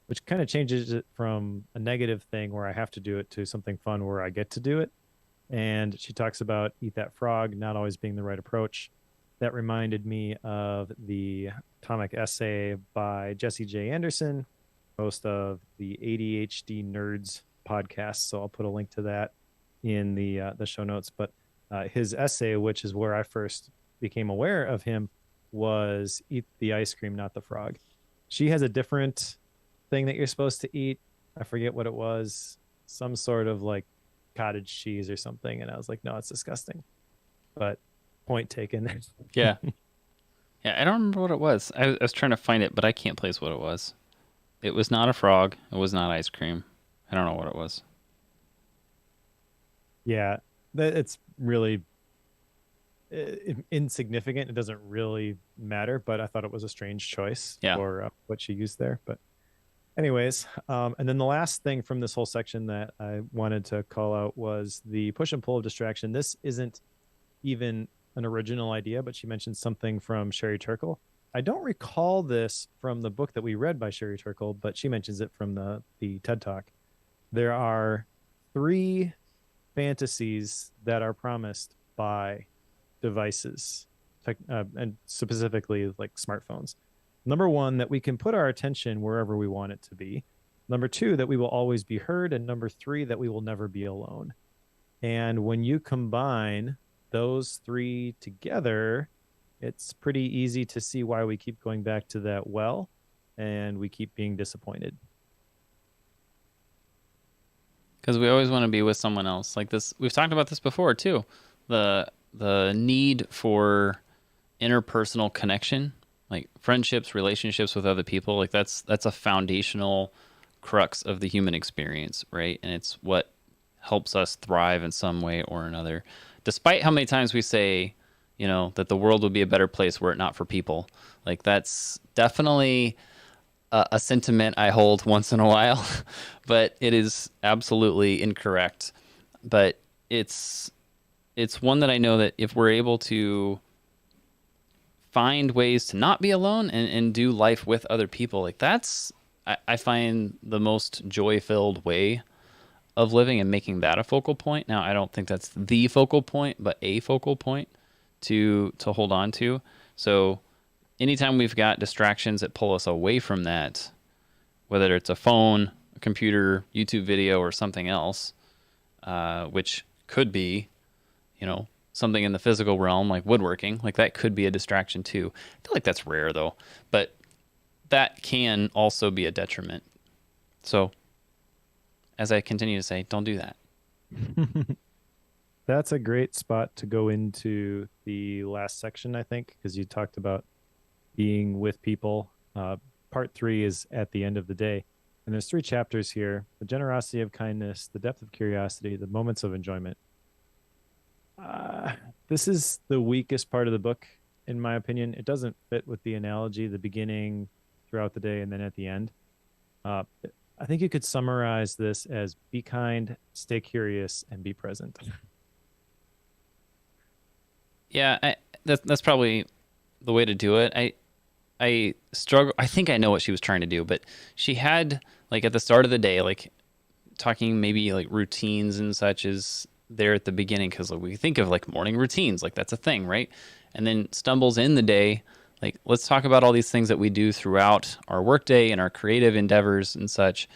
which kind of changes it from a negative thing where I have to do it to something fun where I get to do it. And she talks about eat that frog not always being the right approach. That reminded me of the atomic essay by Jesse J. Anderson, host of the ADHD Nerds podcast. So I'll put a link to that in the show notes. But his essay, which is where I first became aware of him, was eat the ice cream, not the frog. She has a different thing that you're supposed to eat. I forget what it was. Some sort of like cottage cheese or something. And I was like, no, it's disgusting. But point taken. Yeah. Yeah, I don't remember what it was. I was trying to find it, but I can't place what it was. It was not a frog. It was not ice cream. I don't know what it was. Yeah, it's really insignificant. It doesn't really matter, but I thought it was a strange choice for what she used there. But anyways, and then the last thing from this whole section that I wanted to call out was the push and pull of distraction. This isn't even an original idea, but she mentioned something from Sherry Turkle. I don't recall this from the book that we read by Sherry Turkle, but she mentions it from the TED Talk. There are 3 fantasies that are promised by devices, and specifically like smartphones. Number 1, that we can put our attention wherever we want it to be. Number 2, that we will always be heard. And number 3, that we will never be alone. And when you combine those 3 together, it's pretty easy to see why we keep going back to that well and we keep being disappointed. Because we always want to be with someone else. Like this, we've talked about this before too. The need for interpersonal connection, like friendships, relationships with other people, like that's a foundational crux of the human experience, right? And it's what helps us thrive in some way or another. Despite how many times we say, that the world would be a better place were it not for people. Like that's definitely a sentiment I hold once in a while, but it is absolutely incorrect. But it's one that I know that if we're able to find ways to not be alone and do life with other people, like that's I find the most joy filled way of living and making that a focal point. Now I don't think that's the focal point, but a focal point to hold on to. So anytime we've got distractions that pull us away from that, whether it's a phone, a computer, YouTube video, or something else, which could be, something in the physical realm like woodworking, like that could be a distraction too. I feel like that's rare though, but that can also be a detriment. So, as I continue to say, don't do that. That's a great spot to go into the last section, I think, because you talked about being with people. Part 3 is at the end of the day. And there's 3 chapters here: the generosity of kindness, the depth of curiosity, the moments of enjoyment. This is the weakest part of the book, in my opinion. It doesn't fit with the analogy, the beginning, throughout the day, and then at the end. Uh, I think you could summarize this as be kind, stay curious, and be present. Yeah, that's probably the way to do it. I struggle. I think I know what she was trying to do, but she had like at the start of the day, like talking maybe like routines and such is there at the beginning because like, we think of like morning routines, like that's a thing, right? And then stumbles in the day, like let's talk about all these things that we do throughout our workday and our creative endeavors and such.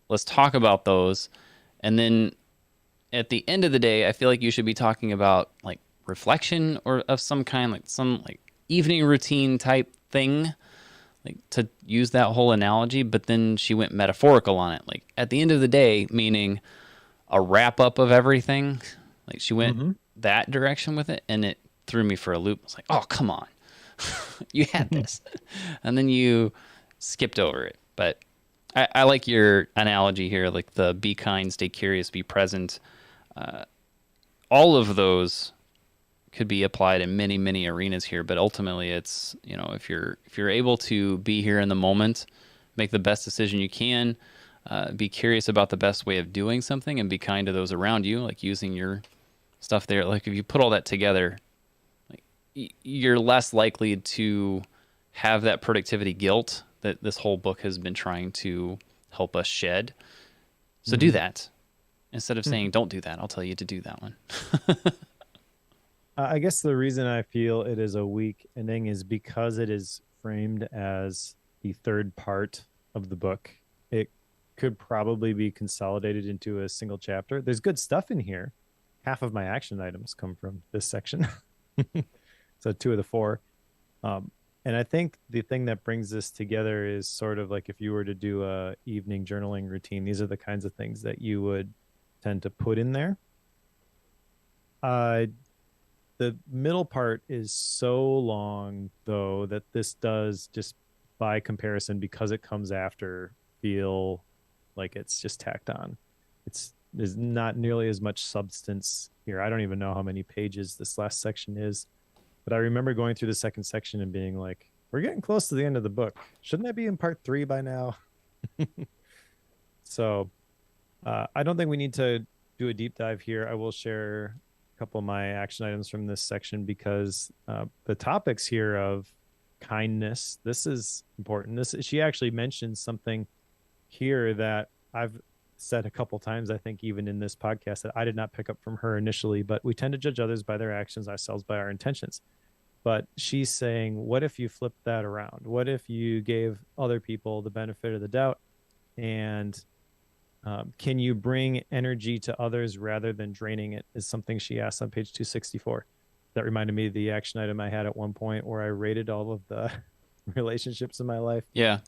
Let's talk about those, and then at the end of the day, I feel like you should be talking about like reflection or of some kind, like some like evening routine type thing, like to use that whole analogy. But then she went metaphorical on it, like at the end of the day, meaning a wrap up of everything. Like she went Mm-hmm. that direction with it, and it threw me for a loop. I was like, oh, come on. You had this. And then you skipped over it. But I like your analogy here, like the be kind, stay curious, be present. All of those could be applied in many, many arenas here. But ultimately, it's if you're able to be here in the moment, make the best decision you can, be curious about the best way of doing something, and be kind to those around you, like using your stuff there. Like if you put all that together, like you're less likely to have that productivity guilt that this whole book has been trying to help us shed. So do Mm-hmm. that. Instead of saying don't do that, I'll tell you to do that one. I guess the reason I feel it is a weak ending is because it is framed as the third part of the book. It could probably be consolidated into a single chapter. There's good stuff in here. Half of my action items come from this section. So 2 of the 4. Um, and I think the thing that brings this together is sort of like if you were to do a evening journaling routine, these are the kinds of things that you would tend to put in there. Uh, the middle part is so long though that this does, just by comparison, because it comes after, feel like it's just tacked on. There's not nearly as much substance here. I don't even know how many pages this last section is, but I remember going through the second section and being like, we're getting close to the end of the book. Shouldn't that be in part 3 by now? So I don't think we need to do a deep dive here. I will share a couple of my action items from this section because the topics here of kindness, this is important. She actually mentions something here that I've said a couple times, I think, even in this podcast, that I did not pick up from her initially, but we tend to judge others by their actions, ourselves by our intentions. But she's saying, what if you flip that around? What if you gave other people the benefit of the doubt? And can you bring energy to others rather than draining it? Is something she asks on page 264. That reminded me of the action item I had at one point where I rated all of the relationships in my life Yeah.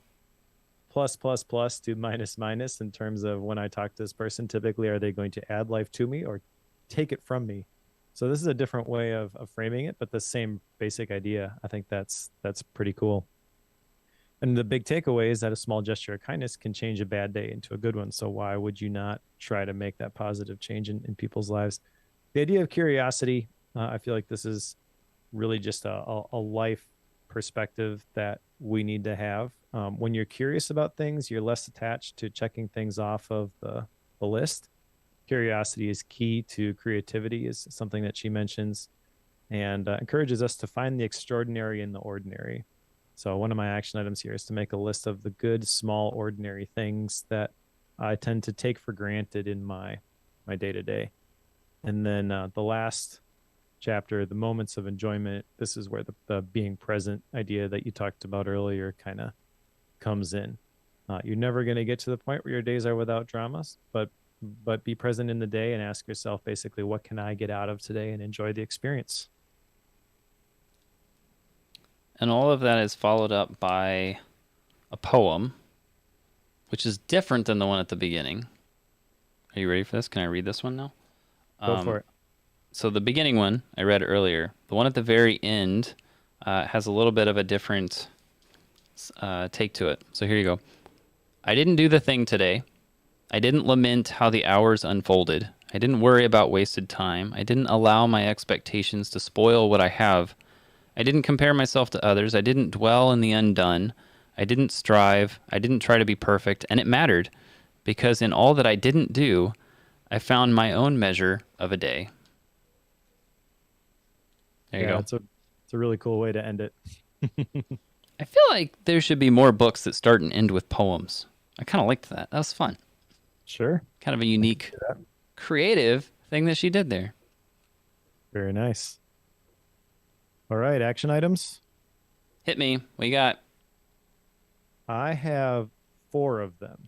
plus plus plus to minus minus in terms of when I talk to this person, typically are they going to add life to me or take it from me? So this is a different way of framing it, but the same basic idea. I think that's pretty cool. And the big takeaway is that a small gesture of kindness can change a bad day into a good one. So why would you not try to make that positive change in people's lives? The idea of curiosity, I feel like this is really just a life perspective that we need to have. When you're curious about things, you're less attached to checking things off of the list. Curiosity is key to creativity, is something that she mentions, and encourages us to find the extraordinary in the ordinary. So one of my action items here is to make a list of the good, small, ordinary things that I tend to take for granted in my day to day. And then the last chapter, the moments of enjoyment, this is where the being present idea that you talked about earlier kind of comes in. You're never going to get to the point where your days are without dramas, but be present in the day and ask yourself basically, what can I get out of today, and enjoy the experience. And all of that is followed up by a poem, which is different than the one at the beginning. Are you ready for this? Can I read this one now? Go for it. So the beginning one I read earlier. The one at the very end has a little bit of a different take to it. So here you go. I didn't do the thing today. I didn't lament how the hours unfolded. I didn't worry about wasted time. I didn't allow my expectations to spoil what I have. I didn't compare myself to others. I didn't dwell in the undone. I didn't strive. I didn't try to be perfect. And it mattered, because in all that I didn't do, I found my own measure of a day. There you go. It's a really cool way to end it. I feel like there should be more books that start and end with poems. I kind of liked that. That was fun. Sure. Kind of a unique, creative thing that she did there. Very nice. All right, action items. Hit me. What you got? I have 4 of them.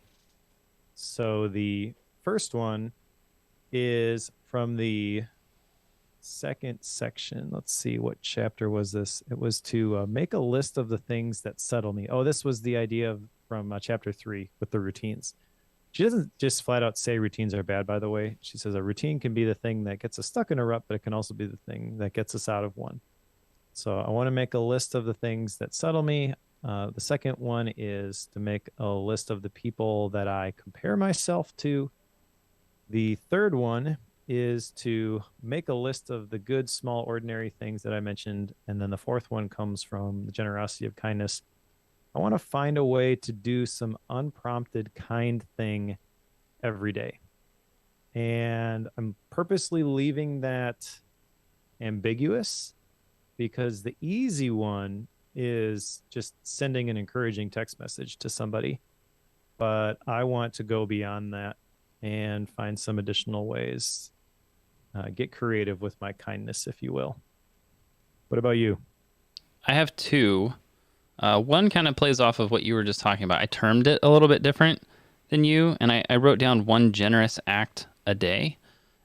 So the first one is from the second section. Let's see, what chapter was this? It was to make a list of the things that settle me. Oh, this was the idea from chapter 3 with the routines. She doesn't just flat out say routines are bad, by the way. She says a routine can be the thing that gets us stuck in a rut, but it can also be the thing that gets us out of one. So I want to make a list of the things that settle me. The second one is to make a list of the people that I compare myself to. The third one is to make a list of the good, small, ordinary things that I mentioned. And then the fourth one comes from the generosity of kindness. I want to find a way to do some unprompted kind thing every day. And I'm purposely leaving that ambiguous, because the easy one is just sending an encouraging text message to somebody. But I want to go beyond that and find some additional ways. Get creative with my kindness, if you will. What about you? I have 2. One kind of plays off of what you were just talking about. I termed it a little bit different than you, and I wrote down 1 generous act a day.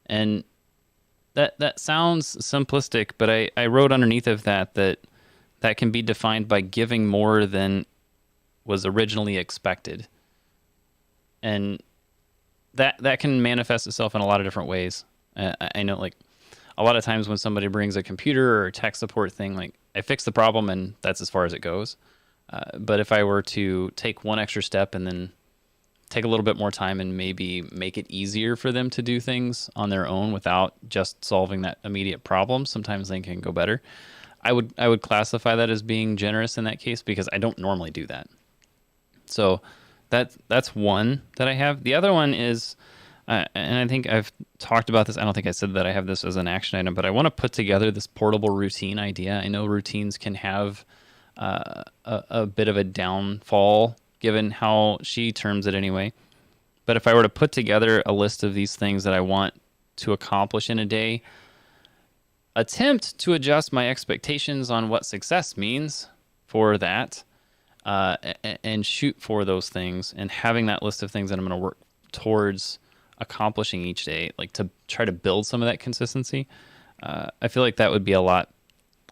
And that sounds simplistic, but I wrote underneath of that can be defined by giving more than was originally expected. And that can manifest itself in a lot of different ways. I know, like, a lot of times when somebody brings a computer or a tech support thing, like, I fix the problem and that's as far as it goes. But if I were to take one extra step and then take a little bit more time and maybe make it easier for them to do things on their own without just solving that immediate problem, sometimes they can go better. I would classify that as being generous in that case, because I don't normally do that. So that's one that I have. The other one is, and I think I've talked about this. I don't think I said that I have this as an action item, but I want to put together this portable routine idea. I know routines can have a bit of a downfall, given how she terms it anyway. But if I were to put together a list of these things that I want to accomplish in a day, attempt to adjust my expectations on what success means for that, and shoot for those things, and having that list of things that I'm going to work towards accomplishing each day, like to try to build some of that consistency. I feel like that would be a lot.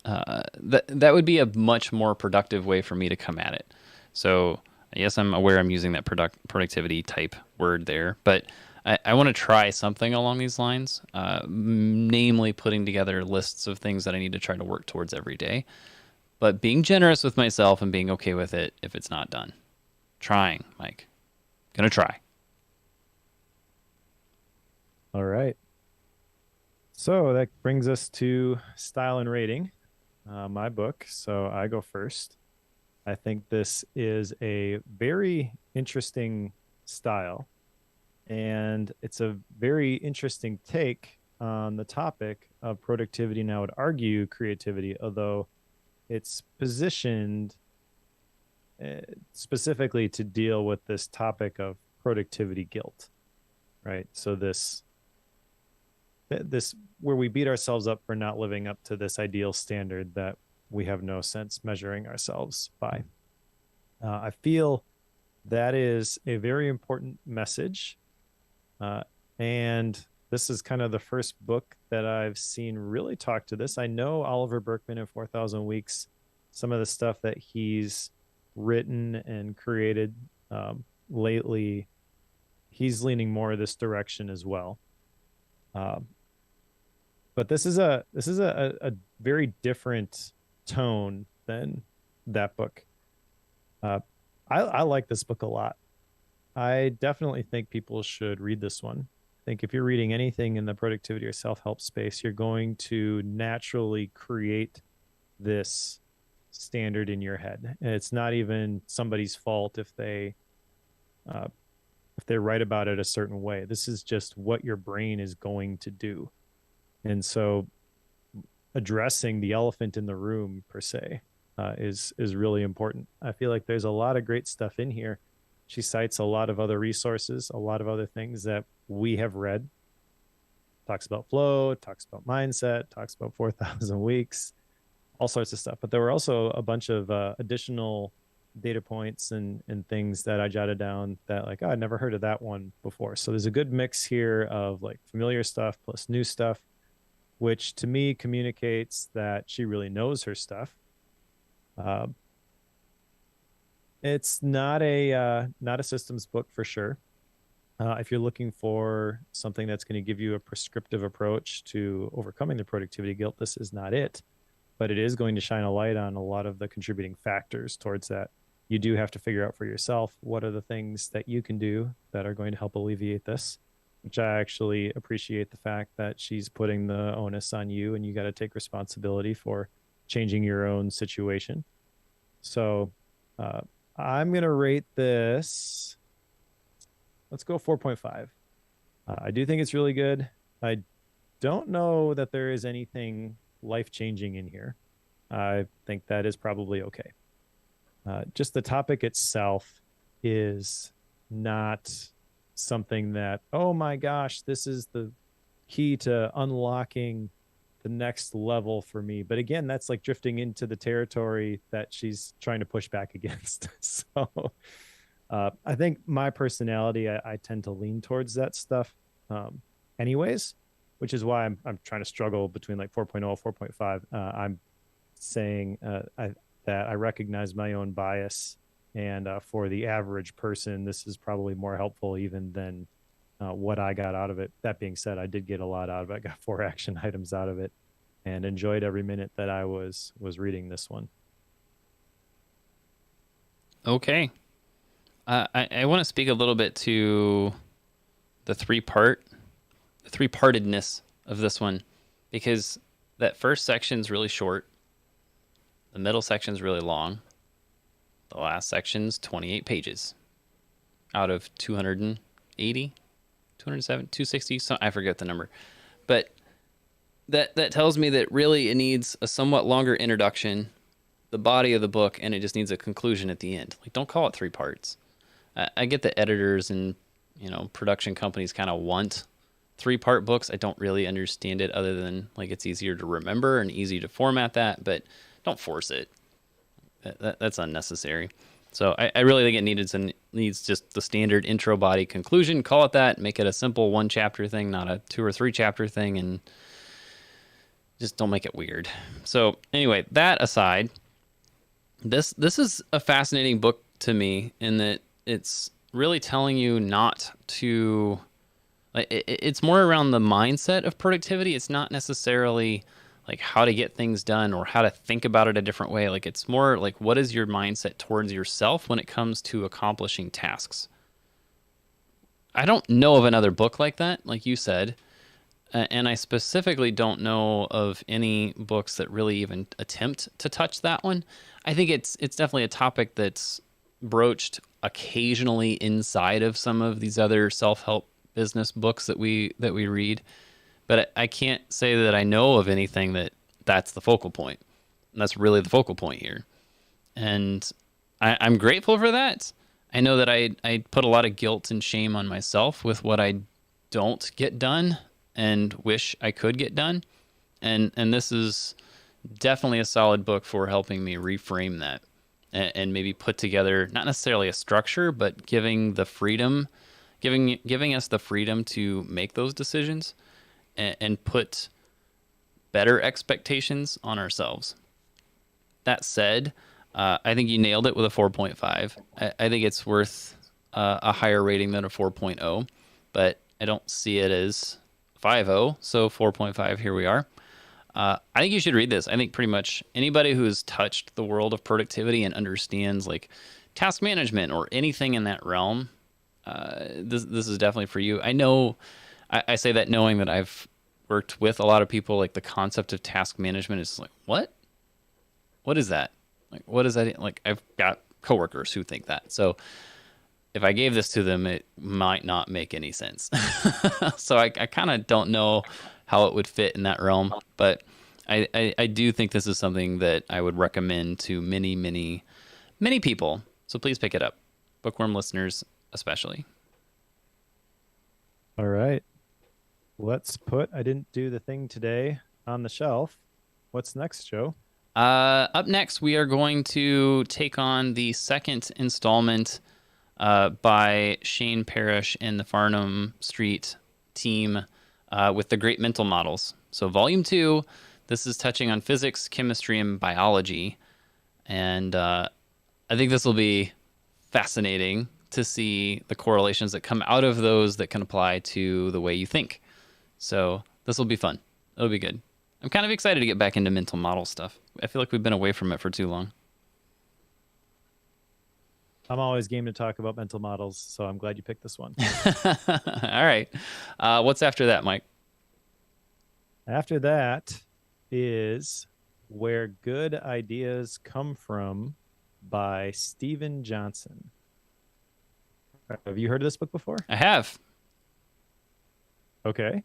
That would be a much more productive way for me to come at it. So yes, I'm aware I'm using that productivity type word there, but I want to try something along these lines, namely putting together lists of things that I need to try to work towards every day, but being generous with myself and being okay with it if it's not done. Trying, Mike. Gonna try. All right. So that brings us to style and rating, my book. So I go first. I think this is a very interesting style, and it's a very interesting take on the topic of productivity. And I would argue creativity, although it's positioned specifically to deal with this topic of productivity guilt, right? So this where we beat ourselves up for not living up to this ideal standard that we have no sense measuring ourselves by. I feel that is a very important message. And this is kind of the first book that I've seen really talk to this. I know Oliver Burkeman in 4,000 Weeks, some of the stuff that he's written and created lately, he's leaning more this direction as well. But this is a very different tone than that book. I like this book a lot. I definitely think people should read this one. I think if you're reading anything in the productivity or self-help space, you're going to naturally create this standard in your head. And it's not even somebody's fault if they write about it a certain way. This is just what your brain is going to do. And so addressing the elephant in the room per se is really important. I feel like there's a lot of great stuff in here. She cites a lot of other resources, a lot of other things that we have read. Talks about flow, talks about mindset, talks about 4,000 weeks, all sorts of stuff. But there were also a bunch of additional data points and things that I jotted down that like, oh, I'd never heard of that one before. So there's a good mix here of like familiar stuff plus new stuff, which to me communicates that she really knows her stuff. It's not a systems book for sure. If you're looking for something that's going to give you a prescriptive approach to overcoming the productivity guilt, this is not it. But it is going to shine a light on a lot of the contributing factors towards that. You do have to figure out for yourself what are the things that you can do that are going to help alleviate this, which I actually appreciate the fact that she's putting the onus on you and you got to take responsibility for changing your own situation. So I'm going to rate this. Let's go 4.5. I do think it's really good. I don't know that there is anything life-changing in here. I think that is probably okay. Just the topic itself is not something that, oh my gosh, this is the key to unlocking the next level for me. But again, that's like drifting into the territory that she's trying to push back against. So I think my personality, I tend to lean towards that stuff anyways, which is why I'm trying to struggle between like 4.0 4.5. I'm saying that I recognize my own bias, and for the average person, this is probably more helpful even than what I got out of it. That being said, I did get a lot out of it. I got 4 action items out of it and enjoyed every minute that I was reading this one. Okay. I want to speak a little bit to the three-partedness of this one, because that first section's really short. The middle section's really long. The last section's 28 pages out of 280, 207, 260, I forget the number. But that tells me that really it needs a somewhat longer introduction, the body of the book, and it just needs a conclusion at the end. Like, don't call it 3 parts. I get that editors and, production companies kind of want 3-part books. I don't really understand it other than like it's easier to remember and easy to format that, but don't force it. That's unnecessary. So I really think it needs just the standard intro, body, conclusion. Call it that. Make it a simple 1-chapter thing, not a 2 or 3 chapter thing, and Just don't make it weird. So anyway, that aside, this is a fascinating book to me in that it's really telling you not to like it's more around the mindset of productivity. It's not necessarily like how to get things done or how to think about it a different way. Like it's more like what is your mindset towards yourself when it comes to accomplishing tasks. I don't know of another book like that, like you said, and I specifically don't know of any books that really even attempt to touch that one. I think it's definitely a topic that's broached occasionally inside of some of these other self-help business books that we read, but I can't say that I know of anything that's the focal point. And that's really the focal point here, and I'm grateful for that. I know that I put a lot of guilt and shame on myself with what I don't get done and wish I could get done. And this is definitely a solid book for helping me reframe that and maybe put together not necessarily a structure, but giving us the freedom to make those decisions and put better expectations on ourselves. That said, I think you nailed it with a 4.5. I think it's worth a higher rating than a 4.0, but I don't see it as 5.0, so 4.5, here we are. I think you should read this. I think pretty much anybody who's touched the world of productivity and understands like task management or anything in that realm, this is definitely for you. I know I say that knowing that I've worked with a lot of people. Like the concept of task management is like, what? What is that? Like, what is that? Like, I've got coworkers who think that. So if I gave this to them, it might not make any sense. So I kind of don't know how it would fit in that realm. But I do think this is something that I would recommend to many, many, many people. So please pick it up. Bookworm listeners, especially. All right. Let's put I didn't do the thing today on the shelf. What's next, Joe? Up next, we are going to take on the second installment by Shane Parrish and the Farnham Street team with the Great Mental Models. So, Volume 2, this is touching on physics, chemistry, and biology. And I think this will be fascinating to see the correlations that come out of those that can apply to the way you think. So, this will be fun. It'll be good. I'm kind of excited to get back into mental model stuff. I feel like we've been away from it for too long. I'm always game to talk about mental models, so I'm glad you picked this one. All right. What's after that, Mike? After that is Where Good Ideas Come From by Steven Johnson. Have you heard of this book before? I have. Okay.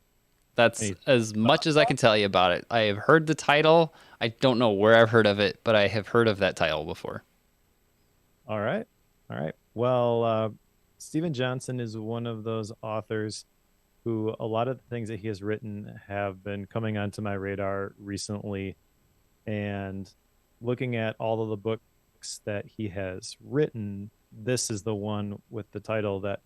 That's as much as I can tell you about it. I have heard the title. I don't know where I've heard of it, but I have heard of that title before. All right. All right. Well, Steven Johnson is one of those authors who a lot of the things that he has written have been coming onto my radar recently. And looking at all of the books that he has written, this is the one with the title that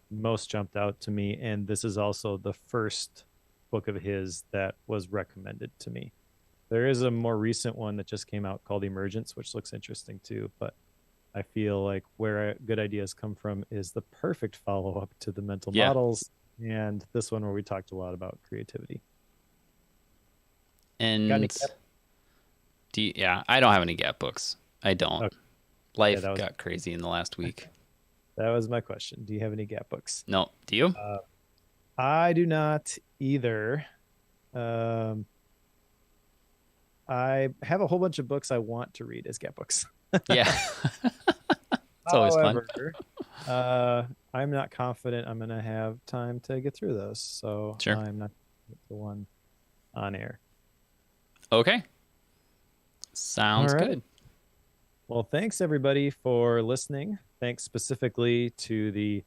most jumped out to me. And this is also the first book of his that was recommended to me. There is a more recent one that just came out called Emergence, which looks interesting too. But I feel like Where Good Ideas Come From is the perfect follow-up to the mental models, and this one where we talked a lot about creativity. And I don't have any gap books. I don't. Okay. Life got crazy in the last week. That was my question. Do you have any gap books? No. Do you? I do not either. I have a whole bunch of books I want to read as gap books. Yeah. It's always fun. I'm not confident I'm going to have time to get through those. So sure. I'm not the one on air. Okay. Sounds good. Well, thanks everybody for listening. Thanks specifically to the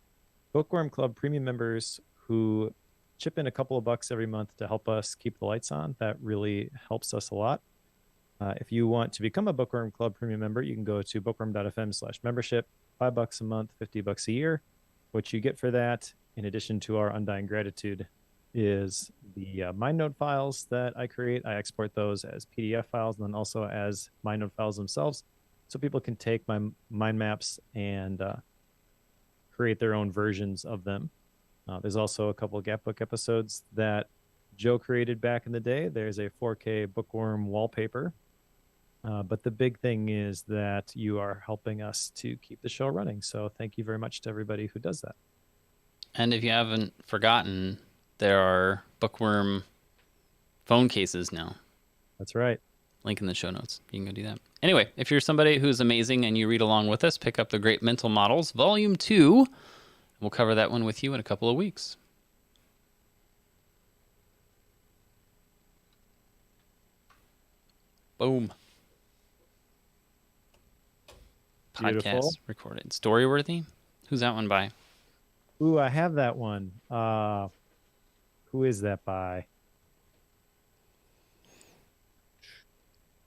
Bookworm Club premium members who chip in a couple of bucks every month to help us keep the lights on. That really helps us a lot. If you want to become a Bookworm Club premium member, you can go to bookworm.fm/membership, $5 a month, $50 a year. What you get for that, in addition to our undying gratitude, is the MindNode files that I create. I export those as PDF files and then also as MindNode files themselves, so people can take my mind maps and create their own versions of them. There's also a couple of Gapbook episodes that Joe created back in the day. There's a 4K Bookworm wallpaper. But the big thing is that you are helping us to keep the show running. So thank you very much to everybody who does that. And if you haven't forgotten, there are Bookworm phone cases now. That's right. Link in the show notes. You can go do that. Anyway, if you're somebody who's amazing and you read along with us, pick up The Great Mental Models, Volume 2. We'll cover that one with you in a couple of weeks. Boom. Beautiful. Podcast recorded. Storyworthy? Who's that one by? Ooh, I have that one. Who is that by?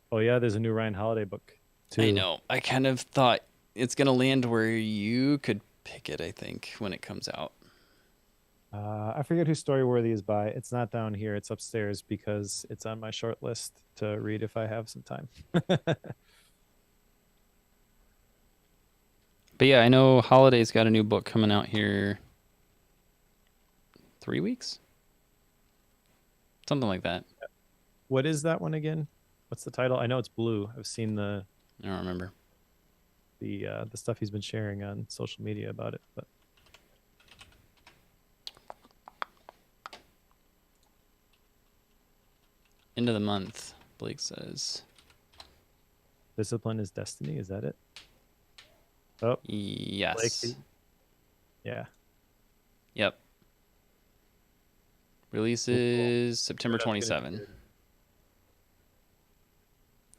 Oh yeah, there's a new Ryan Holiday book too. I know. I kind of thought it's going to land where you could pick it, I think, when it comes out. I forget who Storyworthy is by. It's not down here. It's upstairs because it's on my short list to read if I have some time. But yeah, I know Holiday's got a new book coming out here 3 weeks? Something like that. What is that one again? What's the title? I know it's blue. I've seen the I don't remember. the stuff he's been sharing on social media about it. But End of the month, Blake says. Discipline is Destiny. Is that it? Oh, Yes. Blake. Yeah. Yep. Releases September 27.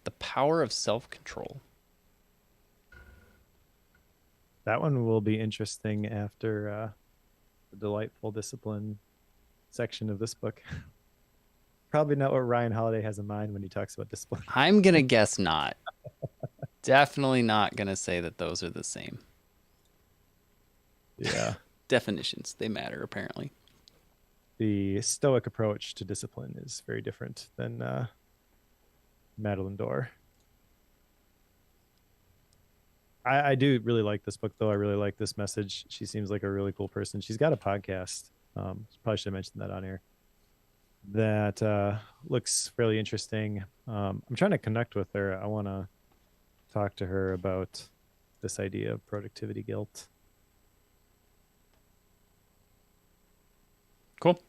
The Power of Self-Control. That one will be interesting after the delightful discipline section of this book. Probably not what Ryan Holiday has in mind when he talks about discipline. I'm going to guess not. Definitely not going to say that those are the same. Yeah. Definitions, they matter, apparently. The Stoic approach to discipline is very different than Madeleine Dore. I do really like this book, though. I really like this message. She seems like a really cool person. She's got a podcast. Probably should have mentioned that on here. That looks fairly interesting. I'm trying to connect with her. I want to talk to her about this idea of productivity guilt. Cool.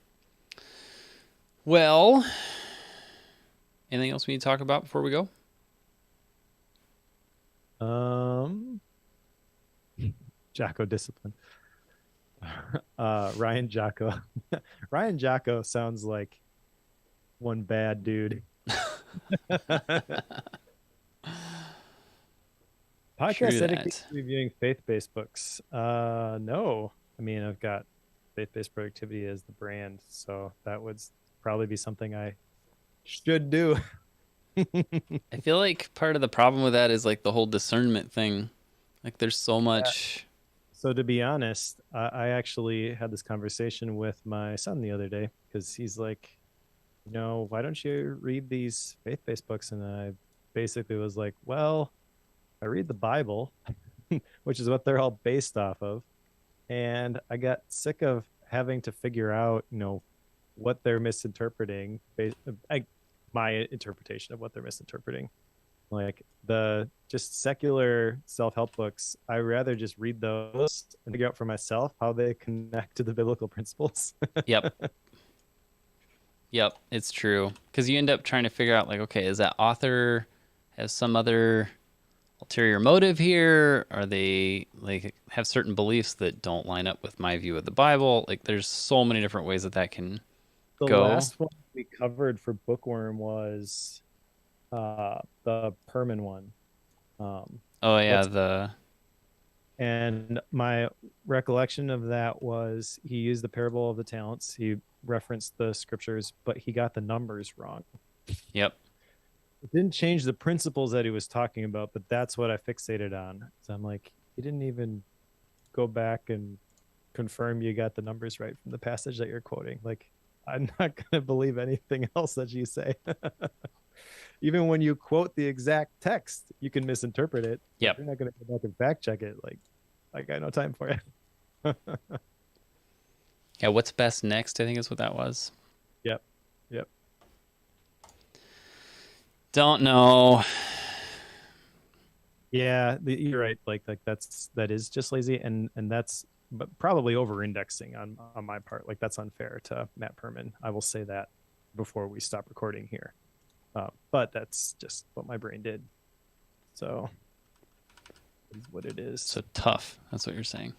Well, anything else we need to talk about before we go? Jocko discipline. Ryan Jocko. Ryan Jocko sounds like one bad dude. Podcast etiquette reviewing faith-based books. No. I mean, I've got faith-based productivity as the brand, so that would probably be something I should do. I feel like part of the problem with that is like the whole discernment thing. Like there's so much. Yeah. So to be honest, I actually had this conversation with my son the other day because he's like, why don't you read these faith-based books? And I basically was like, well, I read the Bible, which is what they're all based off of. And I got sick of having to figure out, what they're misinterpreting, my interpretation of what they're misinterpreting. Like the just secular self-help books, I rather just read those and figure out for myself how they connect to the biblical principles. Yep. Yep, it's true. Because you end up trying to figure out, like, okay, is that author has some other ulterior motive here? Are they like have certain beliefs that don't line up with my view of the Bible? Like, there's so many different ways that can go. The last one we covered for Bookworm was the Perman one. And my recollection of that was he used the parable of the talents. He referenced the scriptures, but he got the numbers wrong. Yep. It didn't change the principles that he was talking about, but that's what I fixated on. So I'm like, you didn't even go back and confirm you got the numbers right from the passage that you're quoting. Like, I'm not gonna believe anything else that you say. Even when you quote the exact text, you can misinterpret it. But Yep. you're not gonna go back and fact check it. Like I got no time for it. Yeah, what's best next, I think is what that was. Yep. Yep. Don't know. Yeah, you're right. Like that is just lazy, and that's but probably over indexing on my part. Like that's unfair to Matt Perman. I will say that before we stop recording here. But that's just what my brain did. So is what it is. So tough. That's what you're saying.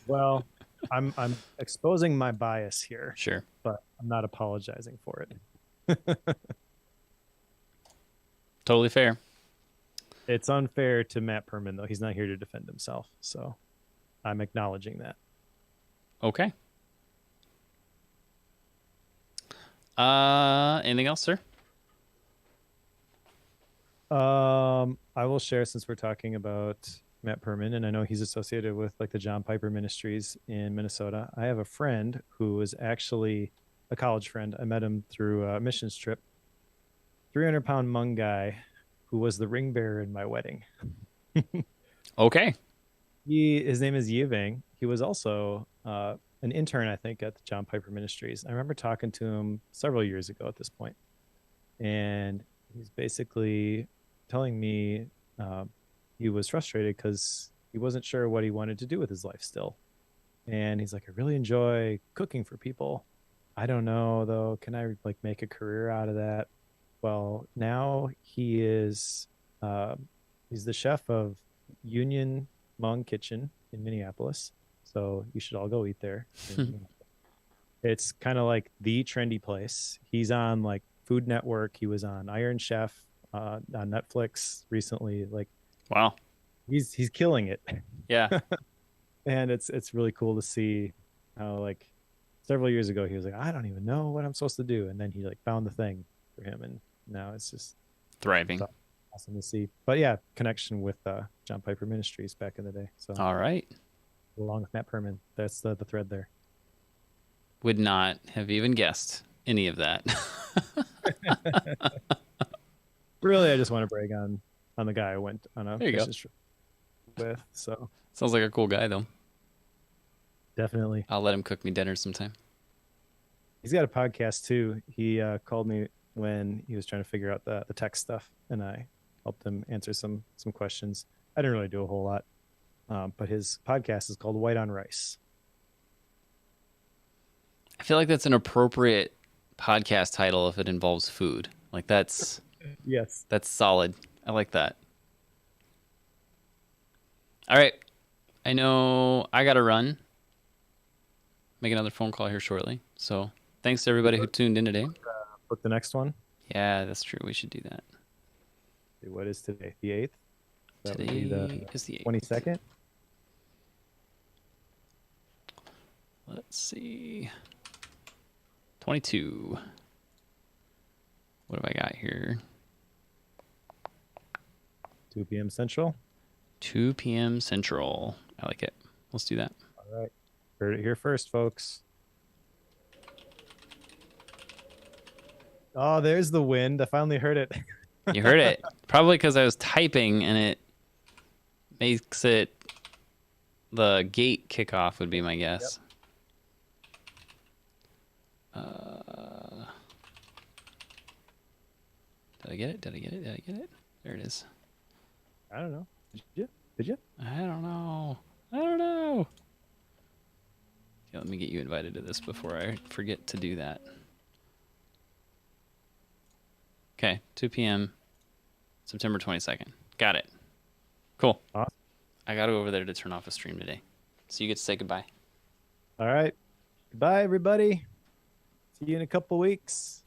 Well, I'm exposing my bias here, Sure. but I'm not apologizing for it. Totally fair. It's unfair to Matt Perman though. He's not here to defend himself. So I'm acknowledging that. Okay. Anything else, sir? I will share since we're talking about Matt Perman, and I know he's associated with like the John Piper Ministries in Minnesota. I have a friend who was actually a college friend. I met him through a missions trip. 300-pound Hmong guy who was the ring bearer in my wedding. Okay. His name is Yivang. He was also an intern, I think, at the John Piper Ministries. I remember talking to him several years ago at this point, and he's basically telling me he was frustrated because he wasn't sure what he wanted to do with his life still. And he's like, I really enjoy cooking for people. I don't know though. Can I like make a career out of that? Well, now he's the chef of Union Hmong Kitchen in Minneapolis. So you should all go eat there. It's kind of like the trendy place. He's on like Food Network. He was on Iron Chef on Netflix recently. Like, Wow. he's killing it. Yeah. And it's really cool to see how like several years ago he was like, I don't even know what I'm supposed to do, and then he like found the thing for him, and now it's just Thriving. awesome to see. But yeah, connection with John Piper Ministries back in the day. So All right. along with Matt Perman, that's the thread there. Would not have even guessed any of that. Really, I just want to brag on the guy I went on a There you go. business trip with. So Sounds like a cool guy, though. definitely, I'll let him cook me dinner sometime. he's got a podcast too. He called me when he was trying to figure out the tech stuff, and I helped him answer some questions. I didn't really do a whole lot, but his podcast is called White on Rice. I feel like that's an appropriate podcast title if it involves food. Like that's Yes. solid. I like that. All right. I know I got to run. Make another phone call here shortly. So thanks to everybody who tuned in today. Book the next one. Yeah, that's true. We should do that. What is today? The 8th? That would be Today is the 8th. 22nd? Let's see. 22. What have I got here? 2 p.m. Central. 2 p.m. Central. I like it. Let's do that. All right. Heard it here first, folks. Oh, there's the wind. I finally heard it. You heard it. Probably because I was typing and it makes it the gate kickoff would be my guess. Did I get it? Did I get it? Did I get it? There it is. I don't know. Did you? Did you? I don't know. I don't know. Okay, let me get you invited to this before I forget to do that. Okay, 2 p.m. September 22nd. Got it. Cool. Awesome. I got to go over there to turn off a stream today. So you get to say goodbye. All right. Goodbye, everybody. See you in a couple weeks.